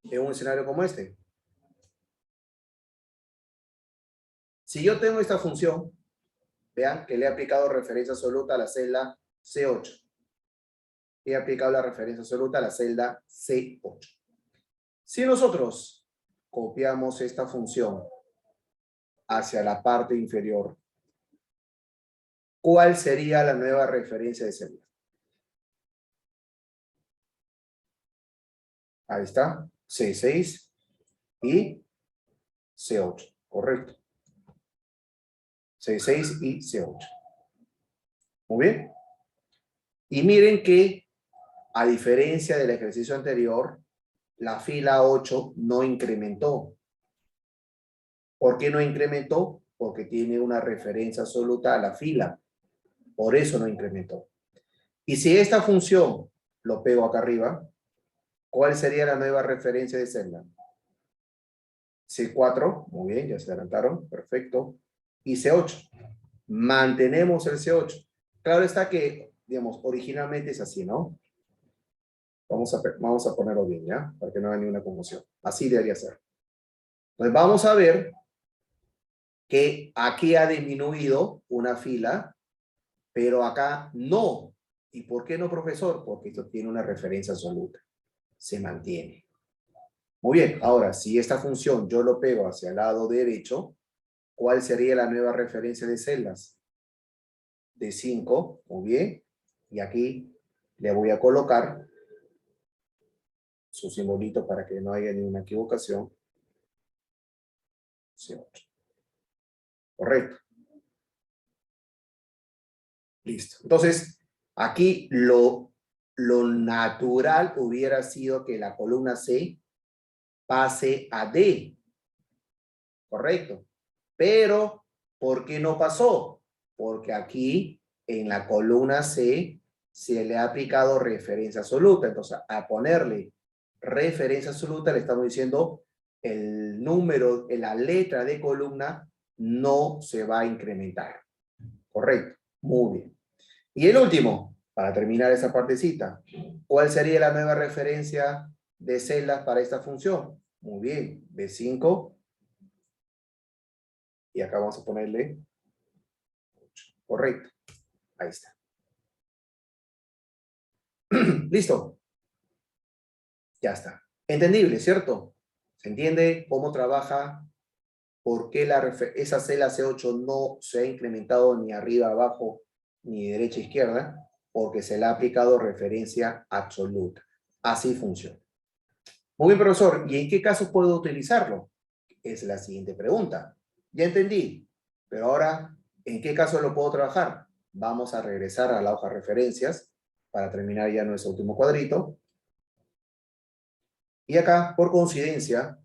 en un escenario como este? Si yo tengo esta función, vean que le he aplicado referencia absoluta a la celda C8. He aplicado la referencia absoluta a la celda C8. Si nosotros copiamos esta función hacia la parte inferior, ¿cuál sería la nueva referencia de celda? Ahí está, C6 y C8, correcto. C6 y C8. Muy bien. Y miren que, a diferencia del ejercicio anterior, la fila 8 no incrementó. ¿Por qué no incrementó? Porque tiene una referencia absoluta a la fila. Por eso no incrementó. Y si esta función lo pego acá arriba, ¿cuál sería la nueva referencia de celda? C4, muy bien, ya se adelantaron, perfecto. Y C8. Mantenemos el C8. Claro está que, digamos, originalmente es así, ¿no? Vamos a ponerlo bien, ¿ya? Para que no haya ninguna confusión. Así debería ser. Entonces vamos a ver que aquí ha disminuido una fila, pero acá no. ¿Y por qué no, profesor? Porque esto tiene una referencia absoluta. Se mantiene. Muy bien, ahora, si esta función yo lo pego hacia el lado derecho, ¿cuál sería la nueva referencia de celdas? De 5, muy bien. Y aquí le voy a colocar su simbolito para que no haya ninguna equivocación. C8. Correcto. Listo. Entonces, aquí lo natural hubiera sido que la columna C pase a D. Correcto. Pero, ¿por qué no pasó? Porque aquí, en la columna C, se le ha aplicado referencia absoluta. Entonces, a ponerle referencia absoluta, le estamos diciendo el número, la letra de columna no se va a incrementar. Correcto. Muy bien. Y el último, para terminar esa partecita, ¿cuál sería la nueva referencia de celdas para esta función? Muy bien, B5. Y acá vamos a ponerle 8. Correcto. Ahí está. Listo. Ya está. Entendible, ¿cierto? ¿Se entiende cómo trabaja? ¿Por qué esa celda C8 no se ha incrementado ni arriba, abajo, ni derecha, izquierda? Porque se le ha aplicado referencia absoluta. Así funciona. Muy bien, profesor. ¿Y en qué caso puedo utilizarlo? Es la siguiente pregunta. Ya entendí. Pero ahora, ¿en qué caso lo puedo trabajar? Vamos a regresar a la hoja de referencias para terminar ya nuestro último cuadrito. Y acá, por coincidencia,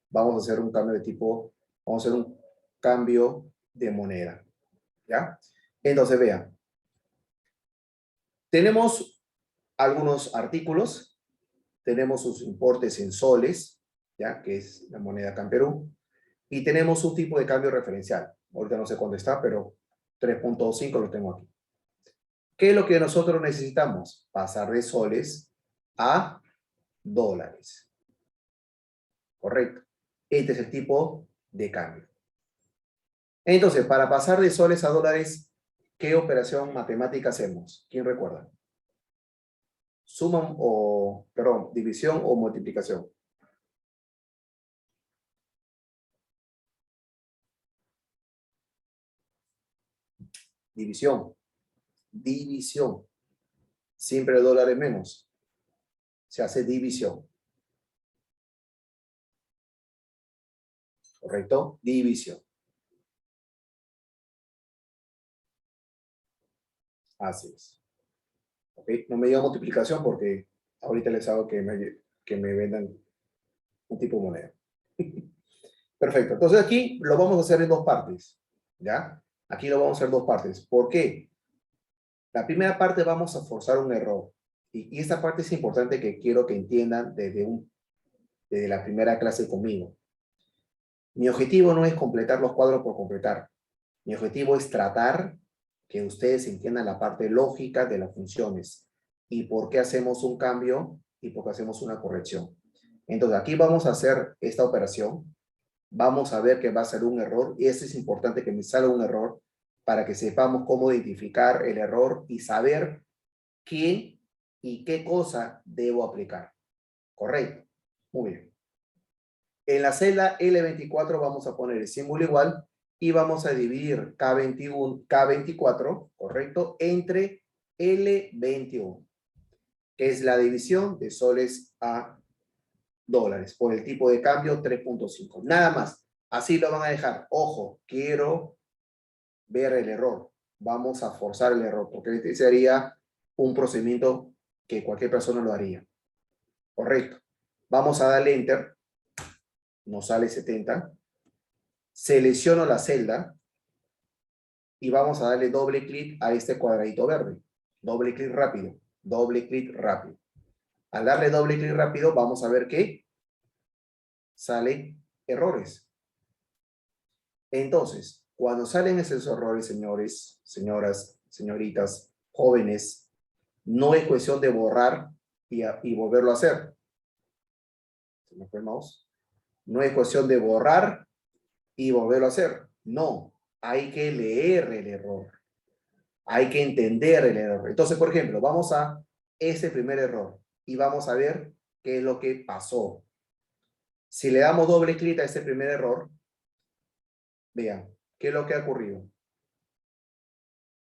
vamos a hacer un cambio de tipo, vamos a hacer un cambio de moneda. ¿Ya? Entonces, vean. Tenemos algunos artículos, tenemos sus importes en soles, ¿ya? Que es la moneda acá en Perú, y tenemos un tipo de cambio referencial. Ahorita no sé cuánto está, pero 3.5 lo tengo aquí. ¿Qué es lo que nosotros necesitamos? Pasar de soles a dólares. Correcto. Este es el tipo de cambio. Entonces, para pasar de soles a dólares, ¿qué operación matemática hacemos? ¿Quién recuerda? Suma o, perdón, división o multiplicación. División. División. Siempre dólares menos. Se hace división. ¿Correcto? División. Así es. ¿Ok? No me diga multiplicación porque ahorita les hago que me vendan un tipo de moneda. Perfecto. Entonces aquí lo vamos a hacer en dos partes. ¿Ya? Aquí lo vamos a hacer en dos partes. ¿Por qué? La primera parte vamos a forzar un error. Y esta parte es importante que quiero que entiendan desde la primera clase conmigo. Mi objetivo no es completar los cuadros por completar. Mi objetivo es tratar que ustedes entiendan la parte lógica de las funciones y por qué hacemos un cambio y por qué hacemos una corrección. Entonces, aquí vamos a hacer esta operación. Vamos a ver que va a ser un error y eso es importante que me salga un error para que sepamos cómo identificar el error y saber qué y qué cosa debo aplicar. ¿Correcto? Muy bien. En la celda L24 vamos a poner el símbolo igual y vamos a dividir K24, ¿correcto? Entre L21, que es la división de soles a dólares, por el tipo de cambio 3.5. Nada más. Así lo van a dejar. Ojo, quiero ver el error. Vamos a forzar el error, porque este sería un procedimiento que cualquier persona lo haría. Correcto. Vamos a darle Enter. Nos sale 70. Selecciono la celda y vamos a darle doble clic a este cuadradito verde. Doble clic rápido. Doble clic rápido. Al darle doble clic rápido, vamos a ver que salen errores. Entonces, cuando salen esos errores, señores, señoras, señoritas, jóvenes, no es cuestión de borrar y volverlo a hacer. ¿Se me fue el mouse? No es cuestión de borrar y volverlo a hacer. No, hay que leer el error. Hay que entender el error. Entonces, por ejemplo, vamos a ese primer error y vamos a ver qué es lo que pasó. Si le damos doble clic a ese primer error, vean, ¿qué es lo que ha ocurrido?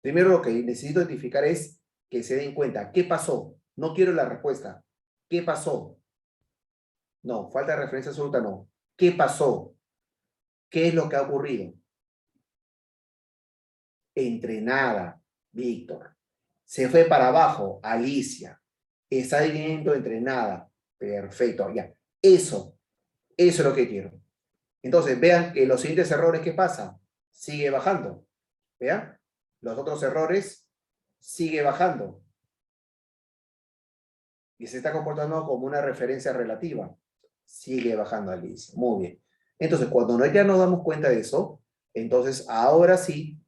Primero lo que necesito identificar es que se den cuenta, ¿qué pasó? No quiero la respuesta. ¿Qué pasó? No, falta de referencia absoluta, no. ¿Qué pasó? ¿Qué es lo que ha ocurrido? Entrenada, Víctor. Se fue para abajo, Alicia. Está viniendo entrenada. Perfecto, ya. Eso es lo que quiero. Entonces, vean que los siguientes errores, ¿qué pasa? Sigue bajando. ¿Vean? Los otros errores sigue bajando. Y se está comportando como una referencia relativa. Sigue bajando, Alicia. Muy bien. Entonces, cuando ya nos damos cuenta de eso, entonces ahora sí,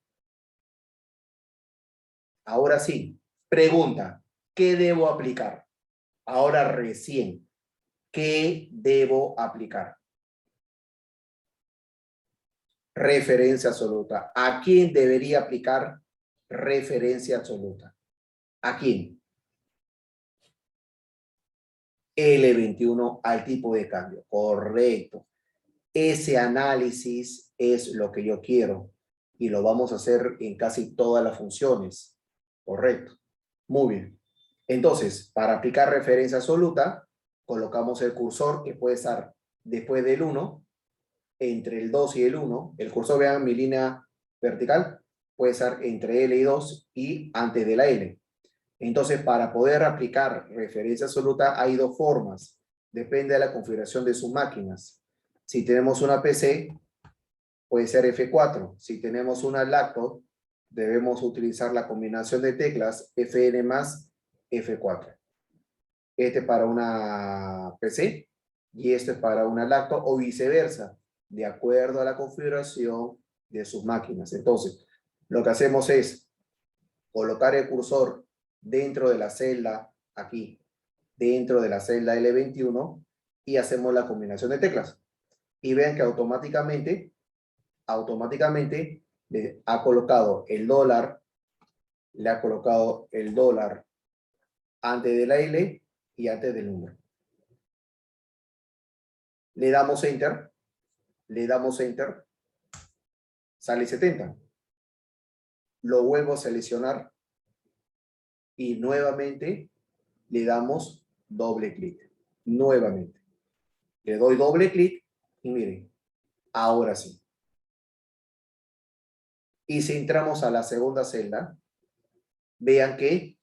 pregunta, ¿qué debo aplicar? Ahora recién, ¿qué debo aplicar? Referencia absoluta. ¿A quién debería aplicar referencia absoluta? ¿A quién? L21 al tipo de cambio. Correcto. Ese análisis es lo que yo quiero y lo vamos a hacer en casi todas las funciones. Correcto. Muy bien. Entonces, para aplicar referencia absoluta, colocamos el cursor que puede estar después del 1, entre el 2 y el 1. El cursor, vean mi línea vertical, puede estar entre L y 2 y antes de la L. Entonces, para poder aplicar referencia absoluta hay dos formas. Depende de la configuración de sus máquinas. Si tenemos una PC, puede ser F4. Si tenemos una laptop, debemos utilizar la combinación de teclas Fn más F4. Este para una PC y este es para una laptop o viceversa, de acuerdo a la configuración de sus máquinas. Entonces, lo que hacemos es colocar el cursor dentro de la celda, aquí, dentro de la celda L21 y hacemos la combinación de teclas. Y vean que automáticamente le ha colocado el dólar, antes de la L y antes del número. Le damos Enter, sale 70. Lo vuelvo a seleccionar y nuevamente le damos doble clic. Nuevamente. Le doy doble clic y miren, ahora sí. Y si entramos a la segunda celda, vean que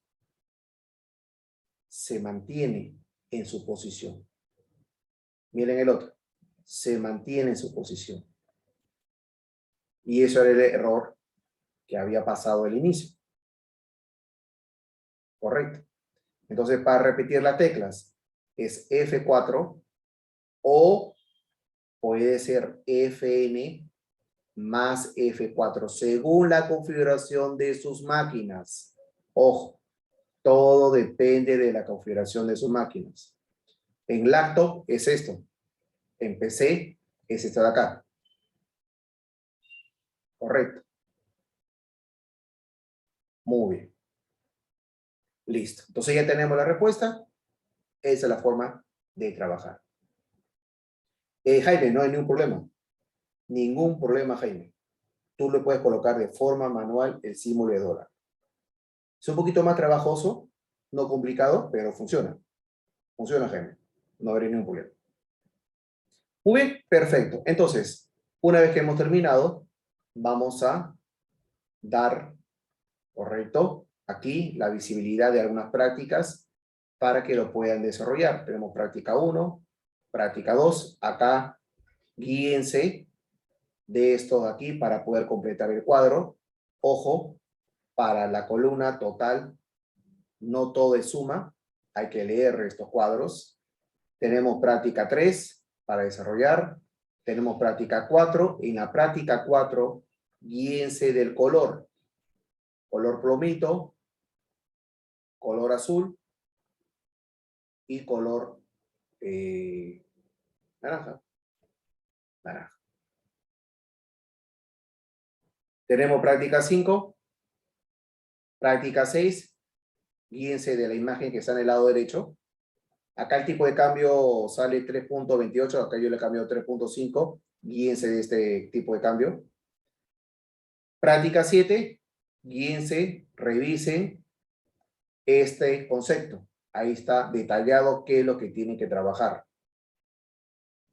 se mantiene en su posición. Miren el otro, se mantiene en su posición. Y eso era el error que había pasado al inicio. Correcto. Entonces, para repetir las teclas, es F4 o puede ser Fn más F4, según la configuración de sus máquinas. Ojo, todo depende de la configuración de sus máquinas. En laptop es esto. En PC es esta de acá. Correcto. Muy bien. Listo. Entonces ya tenemos la respuesta. Esa es la forma de trabajar. Jaime, no hay ningún problema. Ningún problema, Jaime. Tú le puedes colocar de forma manual el símbolo de dólar. Es un poquito más trabajoso, no complicado, pero funciona. Funciona, Jaime. No habrá ningún problema. Muy bien, perfecto. Entonces, una vez que hemos terminado, vamos a dar, correcto, aquí la visibilidad de algunas prácticas para que lo puedan desarrollar. Tenemos práctica 1, práctica 2. Acá, guíense de estos de aquí para poder completar el cuadro. Ojo, para la columna total, no todo es suma. Hay que leer estos cuadros. Tenemos práctica 3 para desarrollar. Tenemos práctica 4. En la práctica 4, guíense del color. Color plomito, color azul y color naranja. Naranja. Tenemos práctica 5. Práctica 6. Guíense de la imagen que está en el lado derecho. Acá el tipo de cambio sale 3.28, acá yo le cambio 3.5. Guíense de este tipo de cambio. Práctica 7. Guíense, revisen este concepto. Ahí está detallado qué es lo que tienen que trabajar.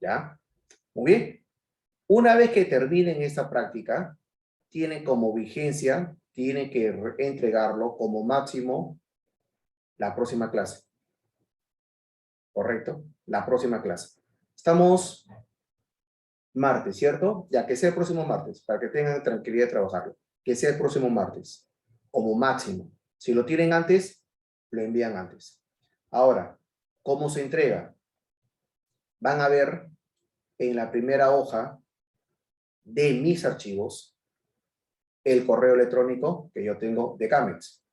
¿Ya? Muy bien. Una vez que terminen esta práctica, tienen como vigencia, tienen que entregarlo como máximo la próxima clase. ¿Correcto? La próxima clase. Estamos martes, ¿cierto? Ya que sea el próximo martes, para que tengan tranquilidad de trabajarlo. Que sea el próximo martes, como máximo. Si lo tienen antes, lo envían antes. Ahora, ¿cómo se entrega? Van a ver en la primera hoja de mis archivos el correo electrónico que yo tengo de Camex.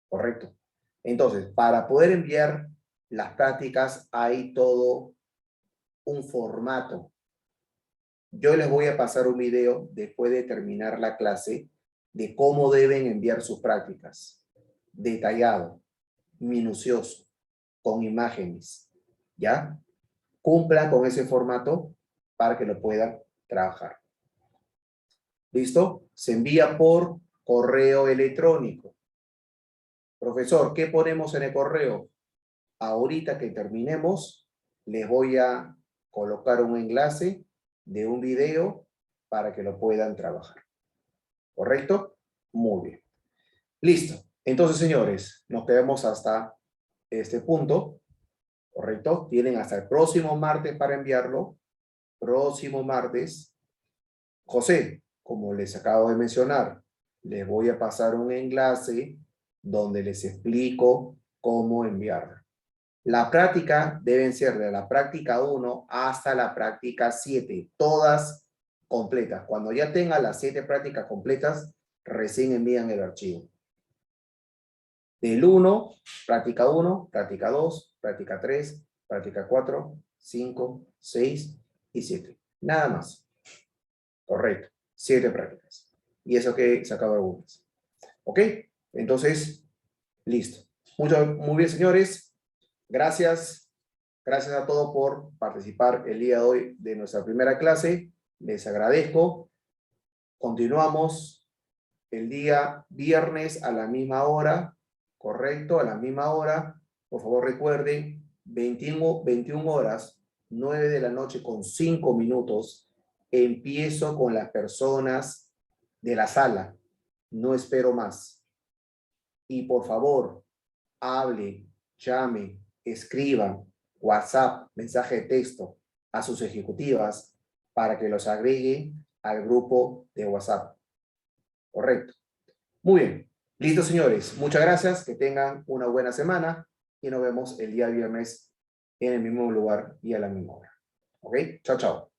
Correcto. Entonces, para poder enviar las prácticas hay todo un formato. Yo les voy a pasar un video después de terminar la clase de cómo deben enviar sus prácticas. Detallado, minucioso, con imágenes. ¿Ya? Cumplan con ese formato para que lo puedan trabajar. ¿Listo? Se envía por correo electrónico. Profesor, ¿qué ponemos en el correo? ahorita que terminemos, les voy a colocar un enlace de un video para que lo puedan trabajar. ¿Correcto? Muy bien. Listo. Entonces, señores, nos quedamos hasta este punto. ¿Correcto? Tienen hasta el próximo martes para enviarlo. Próximo martes. José, como les acabo de mencionar, les voy a pasar un enlace donde les explico cómo enviarlo. La práctica deben ser de la práctica 1 hasta la práctica 7, todas completas. Cuando ya tengan las 7 prácticas completas, recién envían el archivo. Del 1, práctica 1, práctica 2, práctica 3, práctica 4, 5, 6 y 7. Nada más. Correcto. 7 prácticas. Y eso que he sacado algunas. ¿Ok? Entonces, listo. Muy bien, señores. Gracias. Gracias a todos por participar el día de hoy de nuestra primera clase. Les agradezco. Continuamos el día viernes a la misma hora. Correcto, a la misma hora. Por favor, recuerden, 21 horas, 9 de la noche con 5 minutos. Empiezo con las personas de la sala. No espero más. Y por favor, hable, llame, escriban, WhatsApp, mensaje de texto a sus ejecutivas para que los agreguen al grupo de WhatsApp. Correcto. Muy bien. Listo, señores. Muchas gracias. Que tengan una buena semana y nos vemos el día viernes en el mismo lugar y a la misma hora. ¿Ok? Chao, chao.